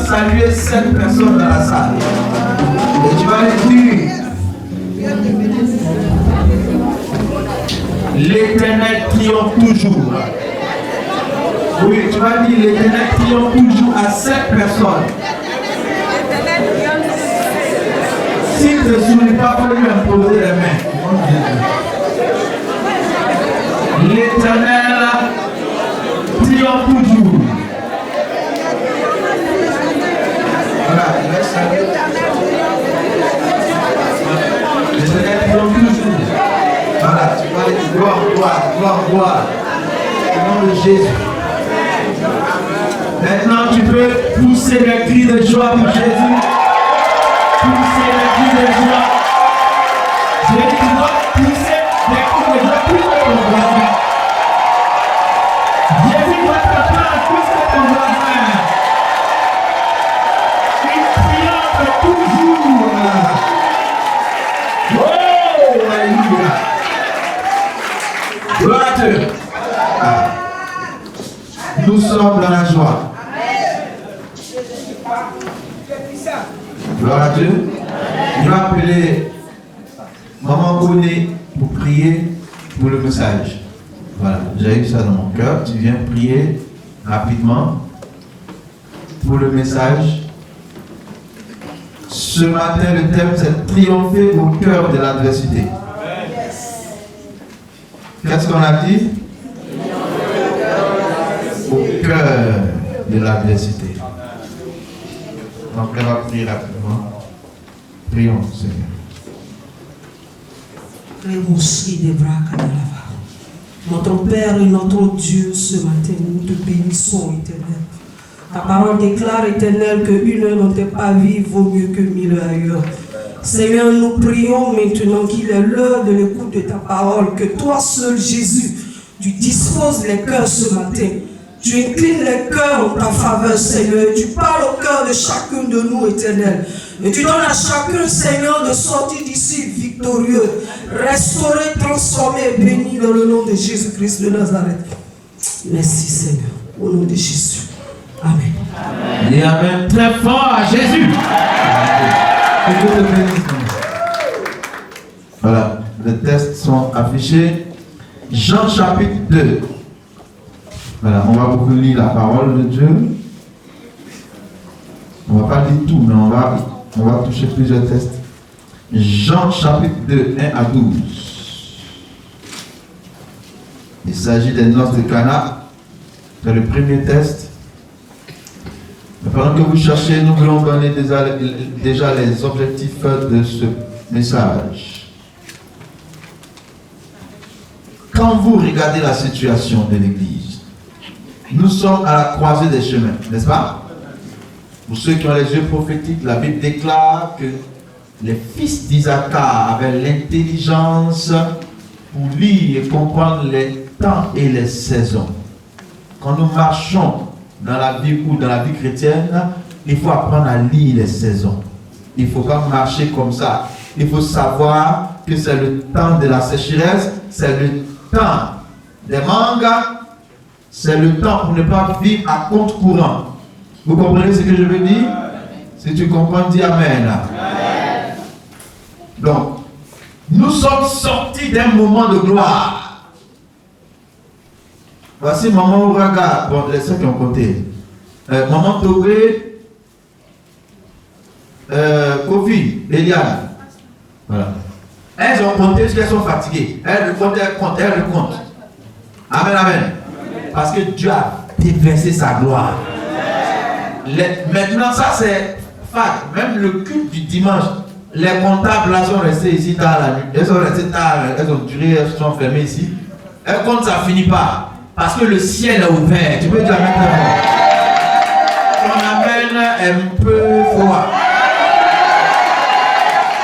Saluer 7 personnes dans la salle et tu vas les dire: l'Éternel triomphe toujours. Oui, tu vas dire l'Éternel triomphe toujours à 7 personnes. Si tu ne souris pas, il faut lui imposer les mains. L'Éternel triomphe toujours. Voilà, laisse aller. L'Éternel triomphe toujours. Voilà, tu vas dire gloire, gloire, gloire, gloire. Au nom de Jésus. Maintenant, tu peux pousser les cris de joie pour Jésus. Pousser les cris de joie. Je dis, tu dois pousser les cris de joie plus que ton voisin. Jésus doit te prendre plus que ton voisin. Il triomphe toujours. Oh, alléluia. Gloire à Dieu. Nous sommes dans la joie. Gloire à Dieu. Je vais appeler Maman Boné pour prier pour le message. Voilà, j'ai eu ça dans mon cœur. Tu viens prier rapidement pour le message. Ce matin, le thème c'est triompher au cœur de l'adversité. Qu'est-ce qu'on a dit? Au cœur de l'adversité. Donc, on va prier rapidement. Prions, Seigneur. Notre Père et notre Dieu, ce matin, nous te bénissons, Éternel. Ta parole déclare, Éternel, qu'une heure dans tes pavis vaut mieux que 1000 ailleurs. Seigneur, nous prions maintenant qu'il est l'heure de l'écoute de ta parole, que toi seul, Jésus, tu disposes les cœurs ce matin. Tu inclines les cœurs en ta faveur, Seigneur. Tu parles au cœur de chacun de nous, Éternel. Et tu donnes à chacun, Seigneur, de sortir d'ici victorieux, restauré, transformé et béni dans le nom de Jésus-Christ de Nazareth. Merci, Seigneur. Au nom de Jésus. Amen. Et amen très fort à Jésus. Voilà, les textes sont affichés. Jean chapitre 2. Voilà, on va beaucoup lire la parole de Dieu. On ne va pas lire tout, mais on va toucher plusieurs textes. Jean chapitre 2, 1 à 12. Il s'agit des noces de Cana. C'est le premier texte. Mais pendant que vous cherchez, nous voulons donner déjà les objectifs de ce message. Quand vous regardez la situation de l'Église, nous sommes à la croisée des chemins, n'est-ce pas? Pour ceux qui ont les yeux prophétiques, la Bible déclare que les fils d'Isaac avaient l'intelligence pour lire et comprendre les temps et les saisons. Quand nous marchons dans la vie ou dans la vie chrétienne, il faut apprendre à lire les saisons. Il ne faut pas marcher comme ça. Il faut savoir que c'est le temps de la sécheresse, c'est le temps des mangas, c'est le temps pour ne pas vivre à compte courant. Vous comprenez ce que je veux dire? Si tu comprends, dis Amen. Amen. Donc, nous sommes sortis d'un moment de gloire. Voici Maman Ouraga, bon, les ceux qui ont compté. Maman Togé, Kofi, Eliane. Voilà. Elles ont compté parce qu'elles sont fatiguées. Elles le comptent, elles le comptent. Amen, amen. Parce que Dieu a déversé sa gloire. Maintenant, ça c'est fact. Même le culte du dimanche, les comptables là sont restés ici tard la nuit. Elles sont restées tard, elles ont duré, elles sont fermées ici. Elles comptent, ça finit pas. Parce que le ciel est ouvert. Tu peux dire amen. Ton amen est un peu froid.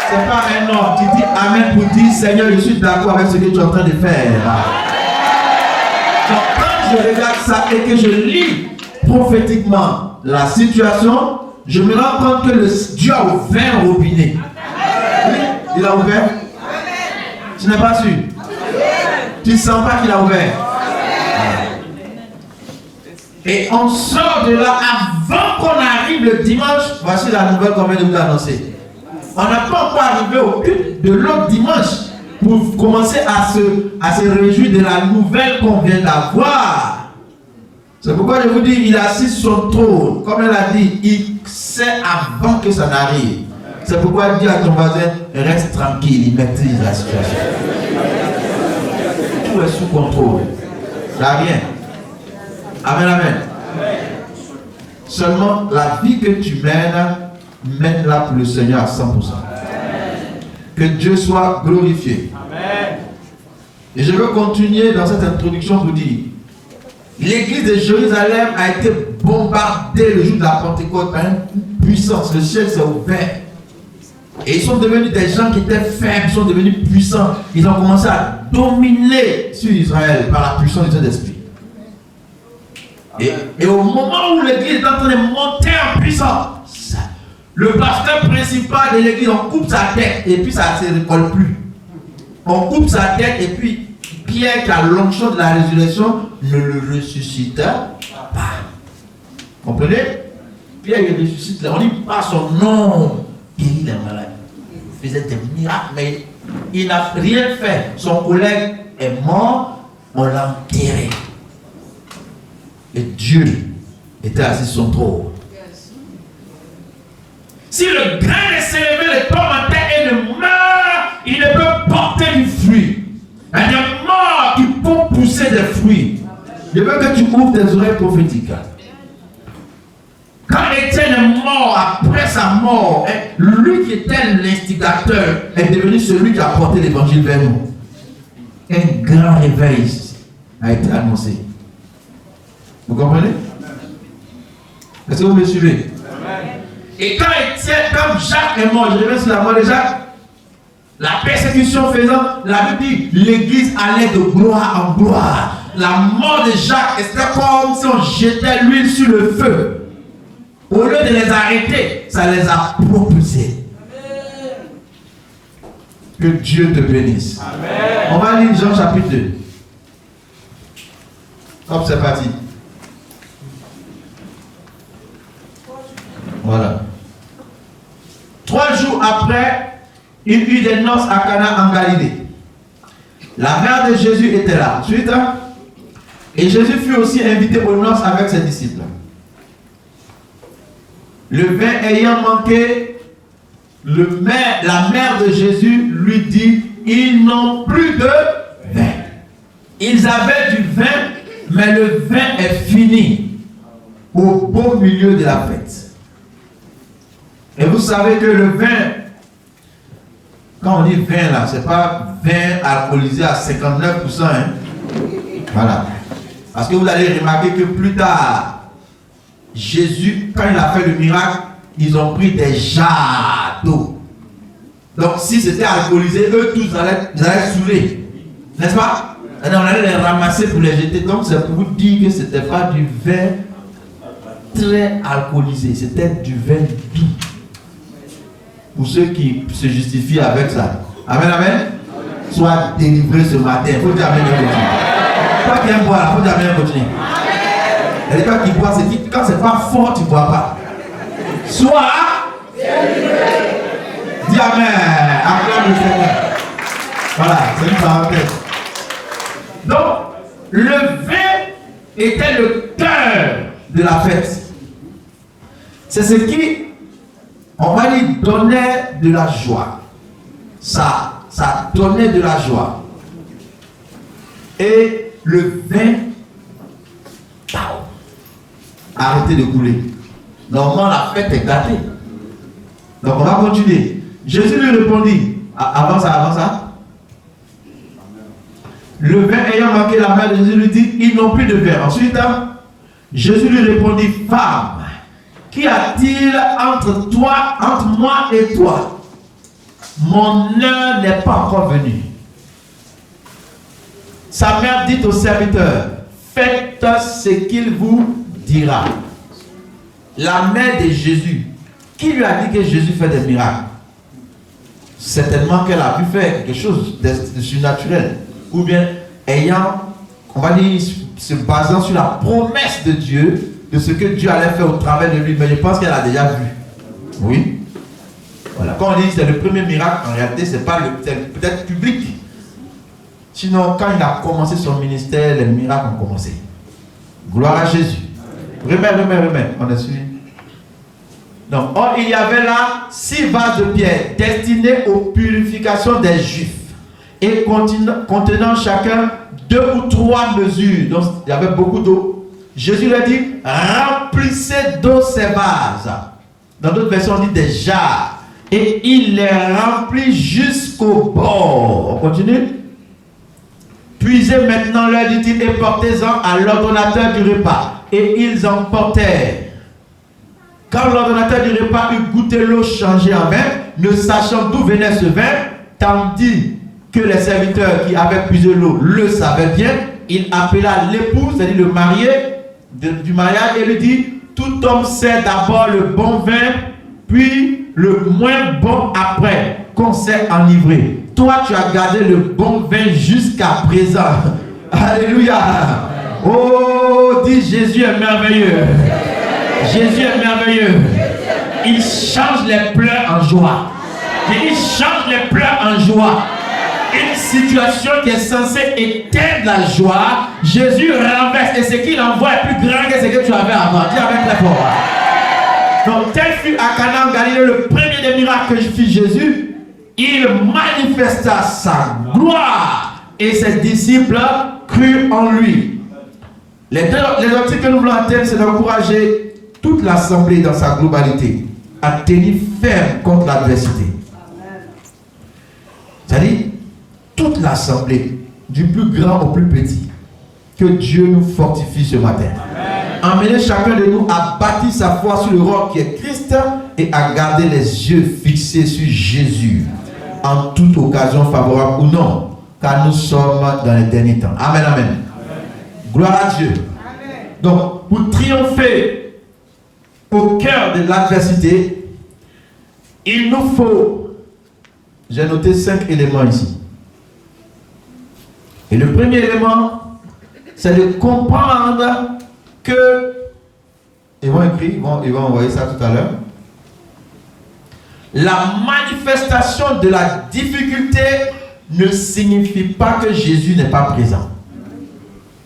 C'est pas un nom. Tu dis amen pour dire Seigneur, je suis d'accord avec ce que tu es en train de faire. Donc quand je regarde ça et que je lis prophétiquement la situation, je me rends compte que Dieu a ouvert un robinet. Oui, il a ouvert. Tu n'es pas sûr? Tu ne sens pas qu'il a ouvert? Et on sort de là avant qu'on arrive le dimanche. Voici la nouvelle qu'on vient de vous annoncer. On n'a pas encore arrivé au culte de l'autre dimanche pour commencer à se réjouir de la nouvelle qu'on vient d'avoir. C'est pourquoi je vous dis, il a assis sur son trône. Comme elle a dit, il sait avant que ça n'arrive. C'est pourquoi dis à ton voisin, reste tranquille, il maîtrise la situation. Tout est sous contrôle. Il n'y a rien. Amen, amen. Seulement, la vie que tu mènes, mène-la pour le Seigneur à 100%. Que Dieu soit glorifié. Amen. Et je veux continuer dans cette introduction pour dire, l'église de Jérusalem a été bombardée le jour de la Pentecôte par une puissance. Le ciel s'est ouvert. Et ils sont devenus des gens qui étaient faibles, ils sont devenus puissants. Ils ont commencé à dominer sur Israël par la puissance du Saint-Esprit. Et au moment où l'église est en train de monter en puissance, le pasteur principal de l'église, on coupe sa tête et puis ça ne se récolte plus. On coupe sa tête et puis Pierre, qui a l'onction de la résurrection, ne le ressuscita pas. Comprenez? Pierre il ressuscite là. On dit pas son nom. Il est malade. Il faisait des miracles, mais il n'a rien fait. Son collègue est mort, on l'a enterré. Et Dieu était assis sur son trône. Si le grain de s'élever, le tourmentait et ne meurt, il ne peut porter du fruit. Il y a des morts qui peuvent pousser des fruits. Je veux que tu ouvres tes oreilles prophétiques. Quand Étienne est mort, après sa mort, lui qui était l'instigateur est devenu celui qui a porté l'évangile vers nous. Un grand réveil a été annoncé. Vous comprenez? Est-ce que vous me suivez? Et quand Jacques est mort, je reviens sur la mort de Jacques, la persécution faisant, la Bible dit, l'église allait de gloire en gloire. La mort de Jacques, c'était comme si on jetait l'huile sur le feu. Au lieu de les arrêter, ça les a propulsés. Que Dieu te bénisse. Amen. On va lire Jean chapitre 2. Hop, c'est parti. Voilà. 3 jours après, il eut des noces à Cana en Galilée. La mère de Jésus était là. Ensuite, et Jésus fut aussi invité aux noces avec ses disciples. Le vin ayant manqué, la mère de Jésus lui dit, ils n'ont plus de vin. Ils avaient du vin, mais le vin est fini au beau milieu de la fête. Et vous savez que le vin, quand on dit vin là, c'est pas vin alcoolisé à 59%. Hein? Voilà. Parce que vous allez remarquer que plus tard, Jésus, quand il a fait le miracle, ils ont pris des jarres d'eau. Donc si c'était alcoolisé, eux tous ils allaient saouler. N'est-ce pas? On allait les ramasser pour les jeter. Donc c'est pour vous dire que ce n'était pas du vin très alcoolisé, c'était du vin doux. Pour ceux qui se justifient avec ça. Amen, amen. Sois délivré ce matin. Il faut dire amen et continuer. Toi qui aimes boire, il faut dire amen et continuer. Et toi qui bois, c'est quand c'est pas fort, tu ne bois pas. Sois délivré. Dis amen. Acclame le Seigneur. Voilà, c'est une parenthèse. Donc, le vin était le cœur de la fête. C'est ce qui, on va dire, donnait de la joie. Ça donnait de la joie. Et le vin a arrêté de couler. Normalement, la fête est gâtée. Donc, on va continuer. Jésus lui répondit, avant ça. Le vin ayant manqué, la mère de Jésus lui dit, ils n'ont plus de vin. Ensuite, Jésus lui répondit, femme, qu'y a-t-il entre moi et toi? Mon heure n'est pas encore venue. Sa mère dit au serviteur, faites ce qu'il vous dira. La mère de Jésus, qui lui a dit que Jésus fait des miracles? Certainement qu'elle a pu faire quelque chose de surnaturel. Ou bien ayant, on va dire, se basant sur la promesse de Dieu, de ce que Dieu allait faire au travers de lui. Mais je pense qu'elle a déjà vu. Oui. Voilà. Quand on dit que c'est le premier miracle, en réalité, c'est peut-être public. Sinon, quand il a commencé son ministère, les miracles ont commencé. Gloire à Jésus. Remets. On est suivi. Donc, or, il y avait là 6 vases de pierre destinés aux purifications des Juifs et contenant chacun 2 ou 3 mesures. Donc, il y avait beaucoup d'eau. Jésus leur dit, remplissez d'eau ces vases. Dans d'autres versions, on dit des jarres. Et il les remplit jusqu'au bord. On continue. Puisez maintenant, leur dit-il, et portez-en à l'ordonnateur du repas. Et ils en portèrent. Quand l'ordonnateur du repas eut goûté l'eau changée en vin, ne sachant d'où venait ce vin, tandis que les serviteurs qui avaient puisé l'eau le savaient bien, il appela l'époux, c'est-à-dire le marié du mariage, et lui dit, tout homme sait d'abord le bon vin, puis le moins bon après, qu'on s'est enivré. Toi, tu as gardé le bon vin jusqu'à présent. Alléluia. Oh, dis Jésus est merveilleux. Jésus est merveilleux. Il change les pleurs en joie. Il change les pleurs en joie. Une situation qui est censée éteindre la joie, Jésus renverse. Et ce qu'il envoie est plus grand que ce que tu avais avant. Dis avec la foi. Donc tel fut à Cana en Galilée le premier des miracles que fit Jésus. Il manifesta sa gloire et ses disciples crurent en lui. Les objectifs que nous voulons atteindre, c'est d'encourager toute l'assemblée dans sa globalité à tenir ferme contre l'adversité. C'est-à-dire, toute l'assemblée, du plus grand au plus petit, que Dieu nous fortifie ce matin. Emmenez chacun de nous à bâtir sa foi sur le roc qui est Christ et à garder les yeux fixés sur Jésus en toute occasion favorable ou non, car nous sommes dans les derniers temps. Amen, amen. Amen. Gloire à Dieu. Amen. Donc, pour triompher au cœur de l'adversité, il nous faut, j'ai noté 5 éléments ici. Et le premier élément, c'est de comprendre que, ils vont écrire, ils vont envoyer ça tout à l'heure, la manifestation de la difficulté ne signifie pas que Jésus n'est pas présent.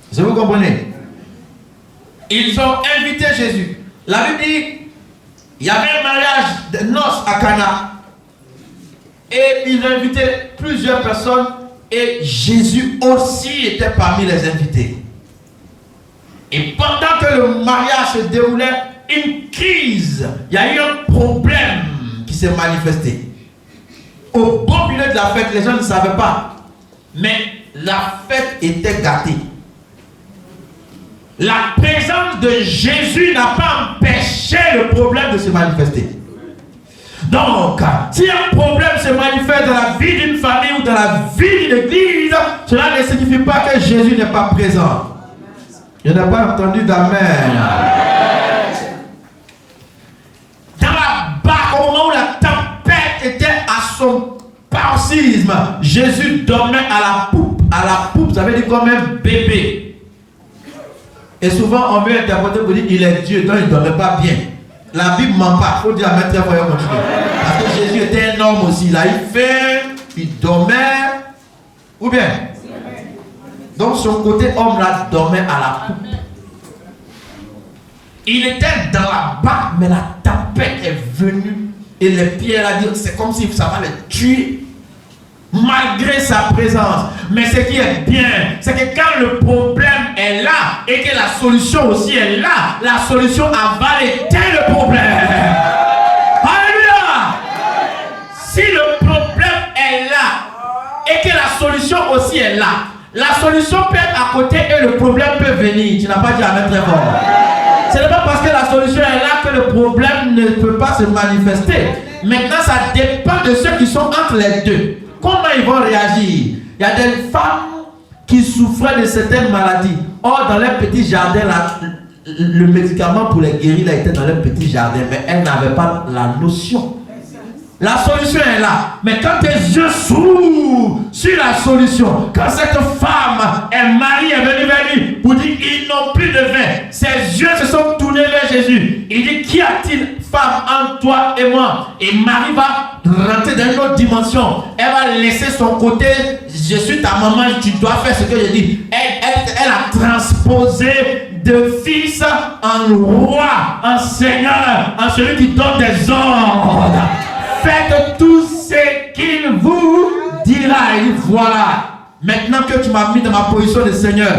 Est-ce que vous comprenez? Ils ont invité Jésus. La Bible dit, il y avait un mariage de noces à Cana. Et ils ont invité plusieurs personnes. Et Jésus aussi était parmi les invités. Et pendant que le mariage se déroulait, une crise, il y a eu un problème qui s'est manifesté. Au beau milieu de la fête, les gens ne savaient pas. Mais la fête était gâtée. La présence de Jésus n'a pas empêché le problème de se manifester. Donc, si un problème se manifeste dans la vie d'une famille ou dans la vie d'une église, cela ne signifie pas que Jésus n'est pas présent. Je n'ai pas entendu d'amen. Dans la barque, au moment où la tempête était à son paroxysme, Jésus dormait à la poupe. À la poupe, ça veut dire comme un bébé. Et souvent, on veut interpréter pour dire qu'il est Dieu, donc il ne dormait pas bien. La Bible ne ment pas. Il faut dire à mettre très fort continuer. Parce que Jésus était un homme aussi. Il a eu faim, il dormait. Ou bien? Donc son côté homme là dormait à la poupe. Il était dans la barque, mais la tempête est venue. Et les pierres là, c'est comme si ça va le tuer. Malgré sa présence. Mais ce qui est bien, c'est que quand le problème est là et que la solution aussi est là, la solution va éteindre le problème. Alléluia. Si le problème est là et que la solution aussi est là, la solution peut être à côté et le problème peut venir. Tu n'as pas dit amen très fort. Ce n'est pas parce que la solution est là que le problème ne peut pas se manifester. Maintenant, ça dépend de ceux qui sont entre les deux. Comment ils vont réagir? Il y a des femmes qui souffraient de certaines maladies. Or, dans leur petit jardin, là, le médicament pour les guérir là, était dans leur petit jardin, mais elles n'avaient pas la notion. La solution est là. Mais quand tes yeux s'ouvrent sur la solution, quand cette femme est mariée, est venue vers lui pour dire ils n'ont plus de vin, ses yeux se sont tournés vers Jésus. Il dit qu'y a-t-il, femme, entre toi et moi? Et Marie va rentrer dans une autre dimension. Elle va laisser son côté. Je suis ta maman, tu dois faire ce que je dis. Elle a transposé de fils en roi, en seigneur, en celui qui donne des ordres. Faites tout ce qu'il vous dira. Et voilà. Maintenant que tu m'as mis dans ma position de Seigneur,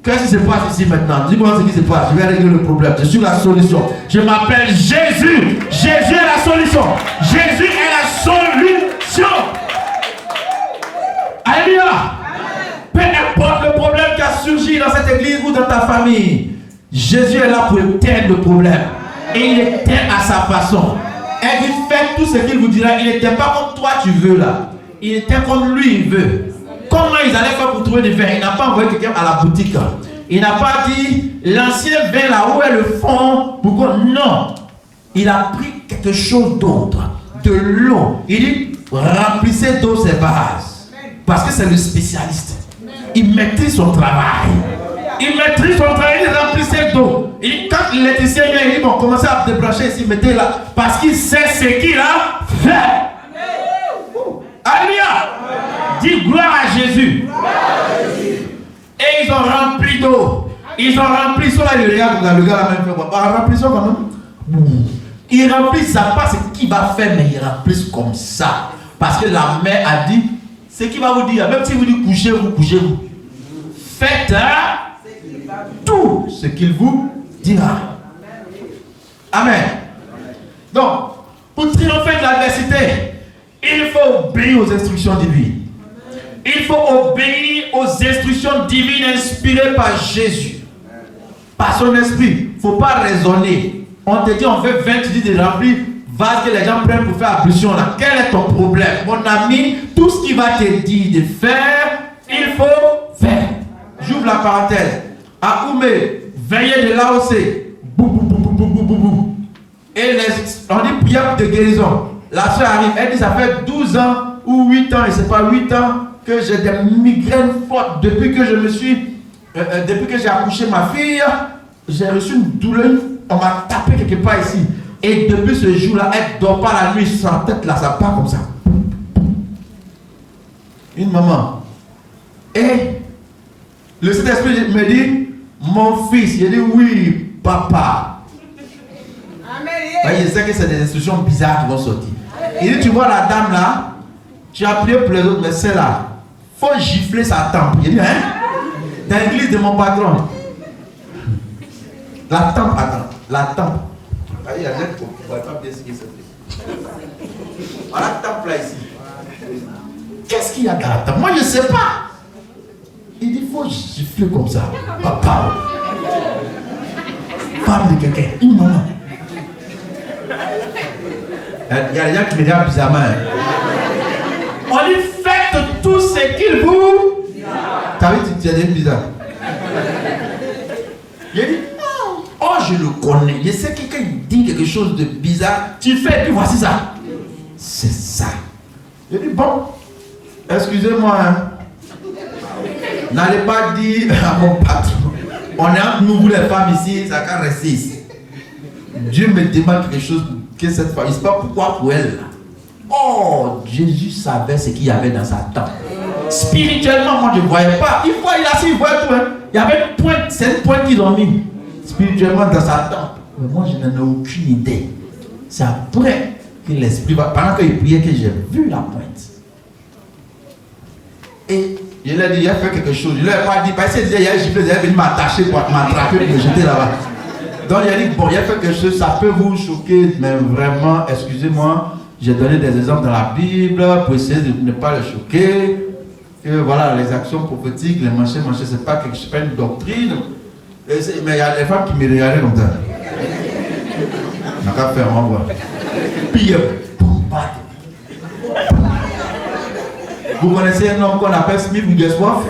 qu'est-ce qui se passe ici maintenant? Dis-moi ce qui se passe. Je vais régler le problème. Je suis la solution. Je m'appelle Jésus. Jésus est la solution. Jésus est la solution. Alléluia. Peu importe le problème qui a surgi dans cette église ou dans ta famille, Jésus est là pour éteindre le problème. Et il éteint à sa façon. Et il fait tout ce qu'il vous dira. Il n'était pas comme toi tu veux là. Il était comme lui il veut. Comment ils allaient faire pour trouver du vin? Il n'a pas envoyé quelqu'un à la boutique. Il n'a pas dit l'ancien vin là, où est le fond? Pourquoi? Non. Il a pris quelque chose d'autre. De l'eau. Il dit remplissez d'eau ces vases. Parce que c'est le spécialiste. Il maîtrise son travail. Il maîtrise son travail, il remplissait d'eau. Et quand l'électricien vient, il dit bon, commencez à débrancher ici, mettez là. Parce qu'il sait ce qu'il a fait. Alléluia. Dis gloire à Jésus. Et ils ont rempli d'eau. Ils ont rempli, sur là, le gars la même chose. Remplissons quand même. Ils remplissent, ça pas ce qu'il va faire, mais ils remplissent comme ça. Parce que la mère a dit, ce qu'il va vous dire, même si vous dites couchez-vous, couchez-vous. Faites tout ce qu'il vous dira. Amen. Donc, pour triompher de l'adversité, il faut obéir aux instructions divines. Il faut obéir aux instructions divines inspirées par Jésus. Par son esprit. Il ne faut pas raisonner. On te dit on fait 20, tu dis de remplir vase que les gens prennent pour faire ablution là. Quel est ton problème? Mon ami, tout ce qu'il va te dire de faire, il faut faire. J'ouvre la parenthèse. À Oumé, veillez de l'AOC. Et on dit prière de guérison. La soeur arrive, elle dit ça fait 12 ans ou 8 ans, et c'est pas 8 ans que j'ai des migraines fortes. Depuis que je me suis, depuis que j'ai accouché ma fille, j'ai reçu une douleur, on m'a tapé quelque part ici. Et depuis ce jour-là, elle ne dort pas la nuit, sa tête là, ça part comme ça. Une maman. Et le Saint-Esprit me dit, mon fils, il dit oui, papa. Je sais que c'est des instructions bizarres qui vont sortir. Il dit, tu vois la dame là, tu as prié pour les autres, mais celle-là, il faut gifler sa tempe. Il dit, hein? Dans l'église de mon patron. La tempe, attends, la tempe. Il y a des gens qui ne voient pas bien ce qui se fait. Voilà la tempe là ici. Qu'est-ce qu'il y a dans la tempe? Moi je ne sais pas. Il dit, il faut gifler comme ça. Papa. Femme de quelqu'un, une maman. Il y a des gens qui me regardent bizarrement. On dit faites tout ce qu'il vous. T'as vu, tu as dit bizarre. Il dit oh, je le connais. Je sais que quelqu'un dit quelque chose de bizarre. Tu fais, puis voici ça. C'est ça. Il dit bon, excusez-moi. Hein. N'allez pas dire à mon patron. On est entre nous, les femmes ici, ça can rester ici. Dieu me demande quelque chose que cette femme, il ne sait pas pourquoi pour elle. Oh, Jésus savait ce qu'il y avait dans sa tempe. Spirituellement, moi je ne voyais pas. Il voyait tout. Hein. Il y avait une pointe, c'est une pointe qu'ils ont mis spirituellement dans sa tempe. Mais moi je n'en ai aucune idée. C'est après que l'esprit va. Pendant qu'il priait que j'ai vu la pointe. Et je lui ai dit, il a fait quelque chose. Je lui ai pas dit, parce qu'il disait, il a giflé, il est venu m'attacher pour m'attraper et me jeter là-bas. Donc il a dit, bon, il a fait quelque chose, ça peut vous choquer, mais vraiment, excusez-moi, j'ai donné des exemples dans la Bible pour essayer de ne pas les choquer. Que voilà, les actions prophétiques, les mancher, c'est pas quelque chose, pas une doctrine. Mais il y a des femmes qui me regardaient comme ça. On n'a qu'à faire, on va voir. Puis, vous connaissez un homme qu'on appelle Smith Wigglesworth?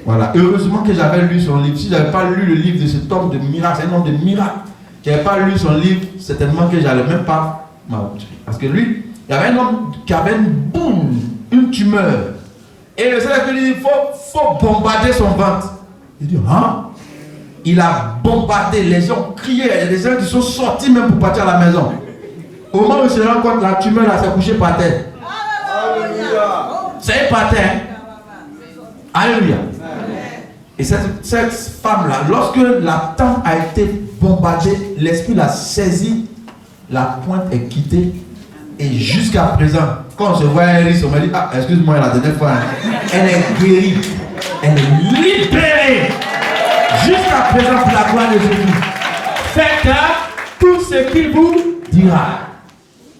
Voilà, heureusement que j'avais lu son livre. Si je n'avais pas lu le livre de cet homme de miracle, c'est un homme de miracle. Si je n'avais pas lu son livre, certainement que je n'allais même pas m'aboutir. Parce que lui, il y avait un homme qui avait une tumeur. Et le Seigneur lui dit, il faut bombarder son ventre. Il dit, hein? Il a bombardé, les gens criaient, il y a des gens qui sont sortis même pour partir à la maison. Au moment où il se rend compte, la tumeur là s'est couchée par terre. C'est par terre. Alléluia. Et cette femme-là, lorsque la tente a été bombardée, l'esprit l'a saisie, la pointe est quittée. Et jusqu'à présent, quand on se voit un risque, on me dit, ah, excuse-moi, la dernière fois, elle est guérie, elle est libérée. Jusqu'à présent, pour la gloire de Jésus. Faites tout ce qu'il vous dira.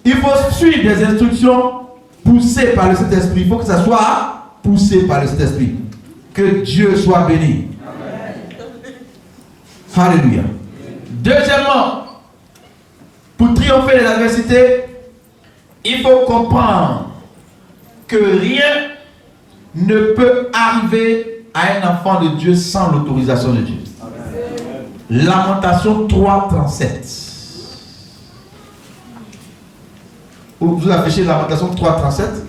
Il faut suivre des instructions poussées par le Saint-Esprit. Il faut que ça soit poussé par le Saint-Esprit. Que Dieu soit béni. Amen. Alléluia. Deuxièmement, pour triompher des adversités, il faut comprendre que rien ne peut arriver à un enfant de Dieu sans l'autorisation de Dieu. Amen. Lamentation 3:37. Vous affichez Lamentation 3:37.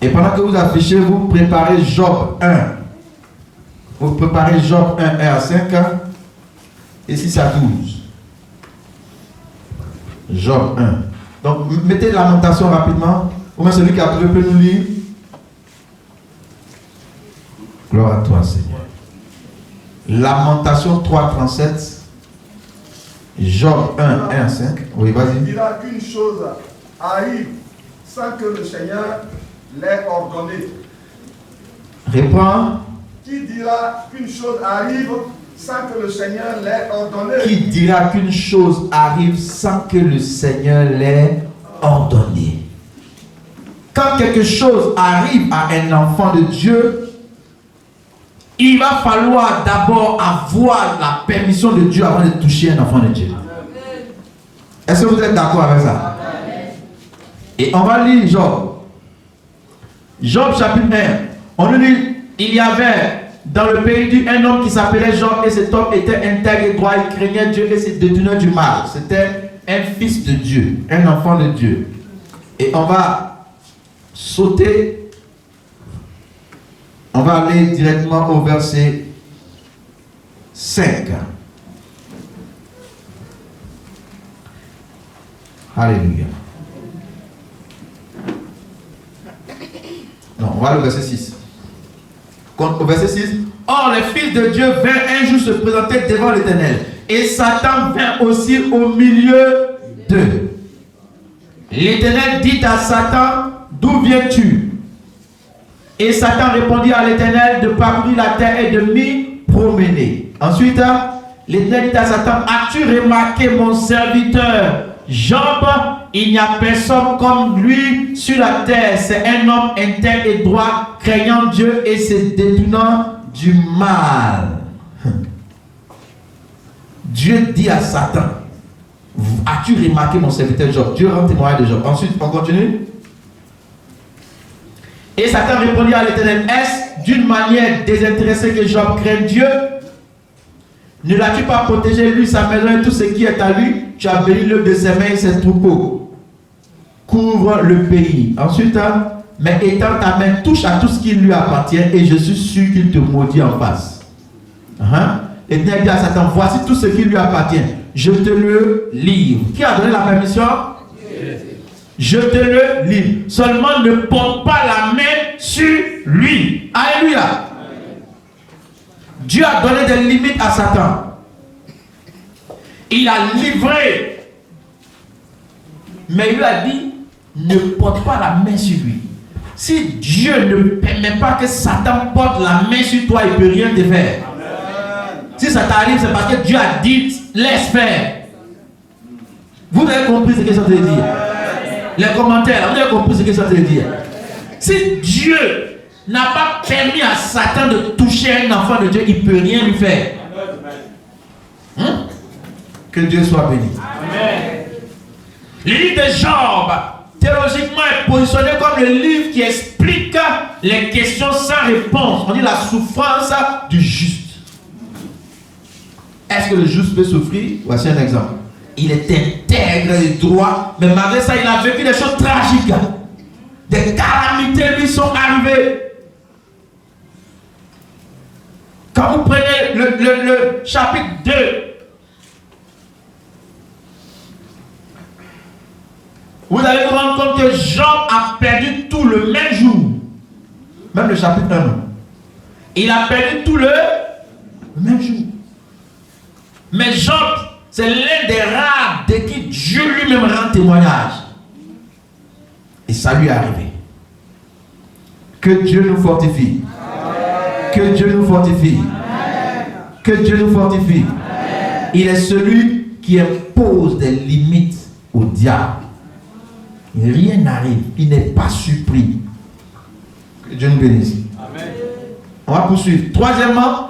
Et pendant que vous affichez, vous préparez Job 1. Vous préparez Job 1, 1 à 5 et 6 à 12. Job 1. Donc, mettez Lamentation rapidement. Au moins, celui qui a trouvé peut nous lire. Gloire à toi, Seigneur. Lamentation 3:37. Job 1, 1 à 5. Oui, vas-y. Il dira qu'une chose arrive sans que le Seigneur l'ait ordonné. Réponds. Qui dira qu'une chose arrive sans que le Seigneur l'ait ordonné? Qui dira qu'une chose arrive sans que le Seigneur l'ait ordonné? Quand quelque chose arrive à un enfant de Dieu, il va falloir d'abord avoir la permission de Dieu avant de toucher un enfant de Dieu. Est-ce que vous êtes d'accord avec ça? Et on va lire Job. Job chapitre 1. On nous dit, il y avait dans le pays d'U un homme qui s'appelait Job, et cet homme était intègre et droit, il craignait Dieu et se détournait du mal. C'était un fils de Dieu, un enfant de Dieu. Et on va sauter, on va aller directement au verset 5. Alléluia. Non, on va aller au verset 6. Au verset 6. Or, le Fils de Dieu vint un jour se présenter devant l'Éternel. Et Satan vint aussi au milieu d'eux. L'Éternel dit à Satan, d'où viens-tu? Et Satan répondit à l'Éternel de parcourir la terre et de m'y promener. Ensuite, l'Éternel dit à Satan, as-tu remarqué mon serviteur Job? Il n'y a personne comme lui sur la terre. C'est un homme intègre et droit, craignant Dieu et se détournant du mal. Dieu dit à Satan, as-tu remarqué mon serviteur Job? Dieu rend témoignage de Job. Ensuite, on continue. Et Satan répondit à l'Éternel, est-ce d'une manière désintéressée que Job craint Dieu? Ne l'as-tu pas protégé, lui, sa maison et tout ce qui est à lui? Tu as béni l'œuvre de ses mains et ses troupeaux. Couvre le pays. Ensuite, mais étends ta main, touche à tout ce qui lui appartient et je suis sûr qu'il te maudit en face. L'Éternel dit à Satan, voici tout ce qui lui appartient. Je te le livre. Qui a donné la permission? Je te le livre. Seulement ne porte pas la main sur lui. Alléluia. Dieu a donné des limites à Satan. Il a livré. Mais il lui a dit, ne porte pas la main sur lui. Si Dieu ne permet pas que Satan porte la main sur toi, il ne peut rien te faire. Amen. Si ça t'arrive, c'est parce que Dieu a dit, laisse faire. Vous avez compris ce que ça veut dire? Les commentaires, vous avez compris ce que ça veut dire? Si Dieu n'a pas permis à Satan de toucher un enfant de Dieu, il ne peut rien lui faire. Que Dieu soit béni. Amen. Le livre de Job, théologiquement, est positionné comme le livre qui explique les questions sans réponse. On dit la souffrance du juste. Est-ce que le juste peut souffrir? Voici un exemple. Il est intègre et droit, mais malgré ça, il a vécu des choses tragiques. Des calamités lui sont arrivées. Quand vous prenez le chapitre 2, vous allez vous rendre compte que Job a perdu tout le même jour. Même le chapitre 1. Il a perdu tout le même jour. Mais Job, c'est l'un des rares de qui Dieu lui-même rend témoignage. Et ça lui est arrivé. Que Dieu nous fortifie. Que Dieu nous fortifie. Que Dieu nous fortifie. Il est celui qui impose des limites au diable. Et rien n'arrive. Il n'est pas surpris. Que Dieu nous bénisse. Amen. On va poursuivre. Troisièmement,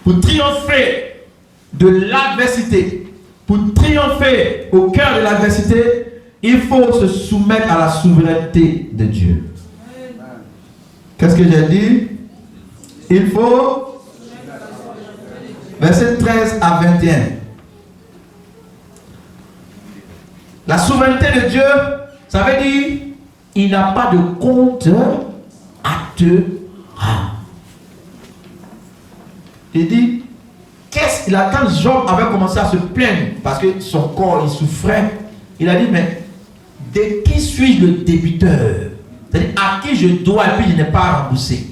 pour triompher de l'adversité, pour triompher au cœur de l'adversité, il faut se soumettre à la souveraineté de Dieu. Qu'est-ce que j'ai dit? Il faut, verset 13 à 21. La souveraineté de Dieu, ça veut dire il n'a pas de compte à te rendre. Il dit, qu'est-ce qu'il a, quand Job avait commencé à se plaindre parce que son corps il souffrait, il a dit, mais de qui suis-je le débiteur? C'est-à-dire à qui je dois et puis je n'ai pas remboursé.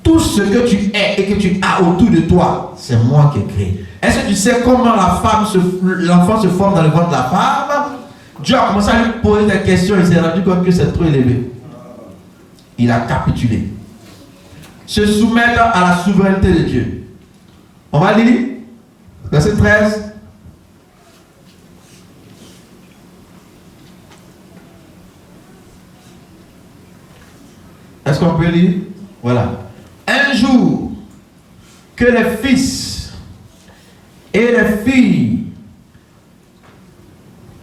Tout ce que tu es et que tu as autour de toi, c'est moi qui ai créé. Est-ce que tu sais comment l'enfant se forme dans le ventre de la femme? Dieu a commencé à lui poser des questions, il s'est rendu compte que c'est trop élevé. Il a capitulé. Se soumettre à la souveraineté de Dieu. On va lire verset 13. Est-ce qu'on peut lire? Voilà. Un jour que les fils et les filles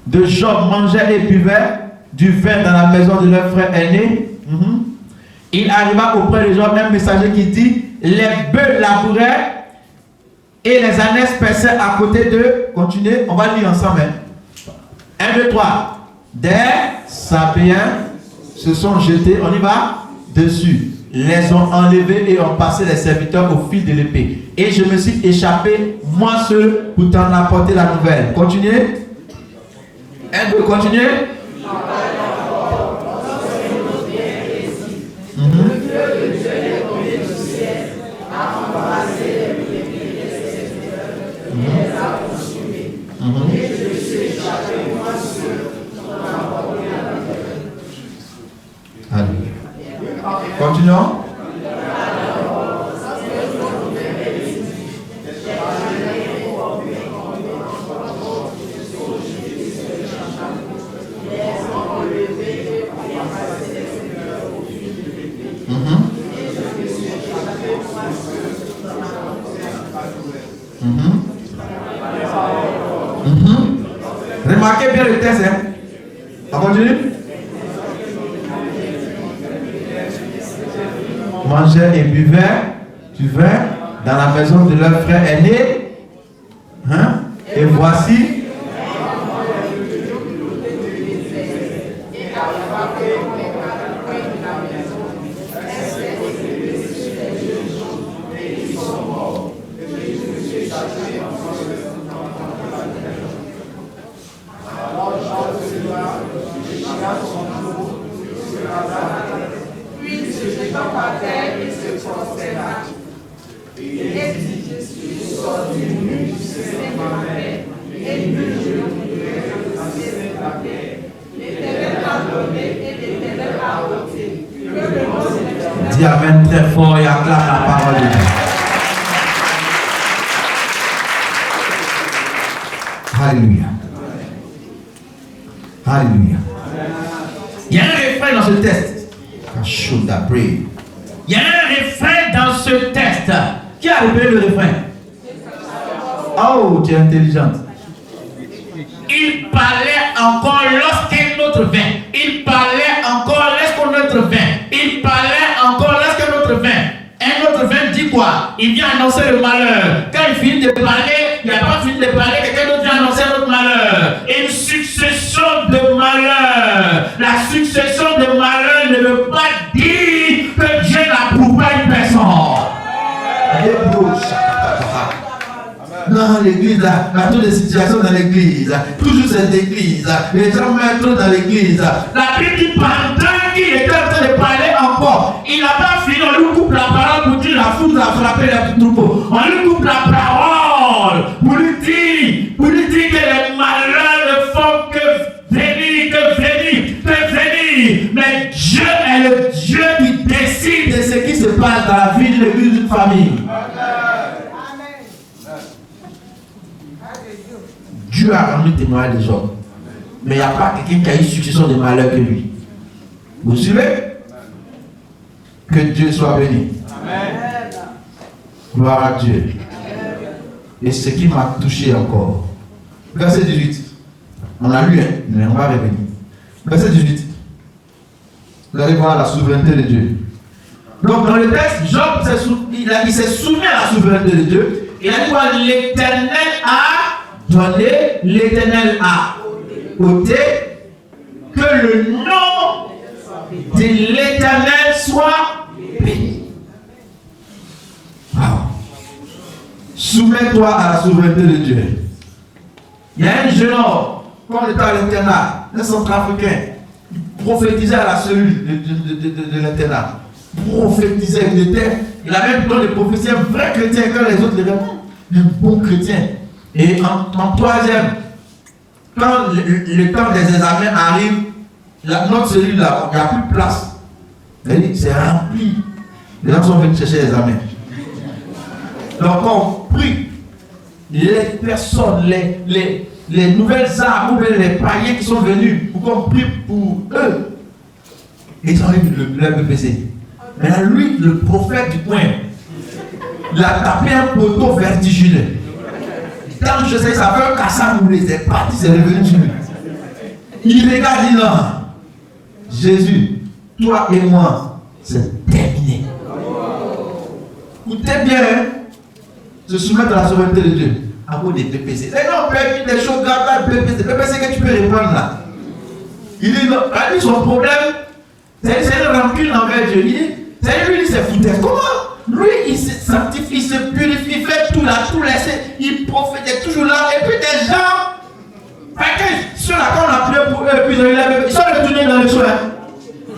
de Job mangeaient et buvaient du vin dans la maison de leur frère aîné, il arriva auprès de Job un messager qui dit, les bœufs labouraient et les ânesses paissaient à côté d'eux. Continuez, on va lire ensemble. 1, 2, 3. Des Sapiens se sont jetés, on y va, dessus. Les ont enlevés et ont passé les serviteurs au fil de l'épée. Et je me suis échappé, moi seul, pour t'en apporter la nouvelle. Continuez. 1, 2, continuez. Continuons. Remarquez bien le texte, hein? On continue? Mangeaient et buvaient du vin dans la maison de leur frère aîné. Hein? Et voici. Dis amen très fort et acclame la parole de Dieu. Alléluia. Alléluia. Il y a un refrain dans ce texte. Il y a un refrain dans ce texte. Qui a repéré le refrain? Oh, tu es intelligente. Il parlait encore lorsqu'un autre vint. Il parlait encore lorsqu'un autre vint. Il parlait encore lorsqu'un autre vint. Un autre vint dit quoi? Il vient annoncer le malheur. Quand il finit de parler, il n'a pas fini de parler, quelqu'un d'autre vient annoncer un autre malheur. Une succession de malheurs. La succession de malheurs ne veut pas dire que Dieu n'approuve pas une personne. Dans l'église, il y a toutes les situations dans l'église. Toujours cette église. Les gens meurent trop dans l'église. La Bible dit pendant qu'il était en train de parler encore. Il n'a pas fini, on lui coupe la parole pour dire la foule a frappé les troupeaux. On lui coupe la parole pour lui dire que les malheurs ne font que venir. Mais Dieu est le Dieu qui décide de ce qui se passe dans la vie de l'église d'une famille. Dieu a rendu témoin des hommes. Mais il n'y a pas quelqu'un qui a eu succession de malheur que lui. Vous suivez? Que Dieu soit béni. Amen. Gloire à Dieu. Et ce qui m'a touché encore. Verset 18. On a lu, mais on va revenir. Verset 18. Vous allez voir la souveraineté de Dieu. Donc dans le texte, Job il s'est soumis à la souveraineté de Dieu. Il a dit quoi? L'Éternel a donné, l'Éternel a ôté, que le nom de l'Éternel soit béni. Wow. Soumets-toi à la souveraineté de Dieu. Il y a un jeune homme, quand il était à l'internat, un centrafricain, il prophétisait à la cellule de l'internat. Prophétisait, il avait le don de prophétie, un vrai chrétien, quand les autres le répondent, un bon chrétien. Et en troisième, quand le temps des examens arrive, notre cellule là, il n'y a plus de place. C'est rempli. Les gens sont venus chercher les examens. Donc on prie les personnes, les nouvelles âmes, ou les païens qui sont venus pour qu'on prie pour eux. Et ils ont eu le BPC. Maintenant lui, le prophète du coin, il a tapé un poteau vertigineux. Quand je sais, ça fait un cassage où il est parti, c'est revenu sur lui. Il regarde, dit non. Jésus, toi et moi, c'est terminé. Écoutez bien, hein? Se soumettre à la souveraineté de Dieu. À cause des PPC. Et non, on peut dire des choses graves, PPC. PPC que tu peux répondre là. Il dit non, son problème, c'est une rancune envers Dieu. Il dit, c'est lui, il s'est foutu. Comment? Lui, il se sanctifie, il se purifie, il fait tout là, tout laisser, il prophétise toujours là, et puis des gens, ceux-là, quand on a prié pour eux, puis ils sont retournés dans le soin.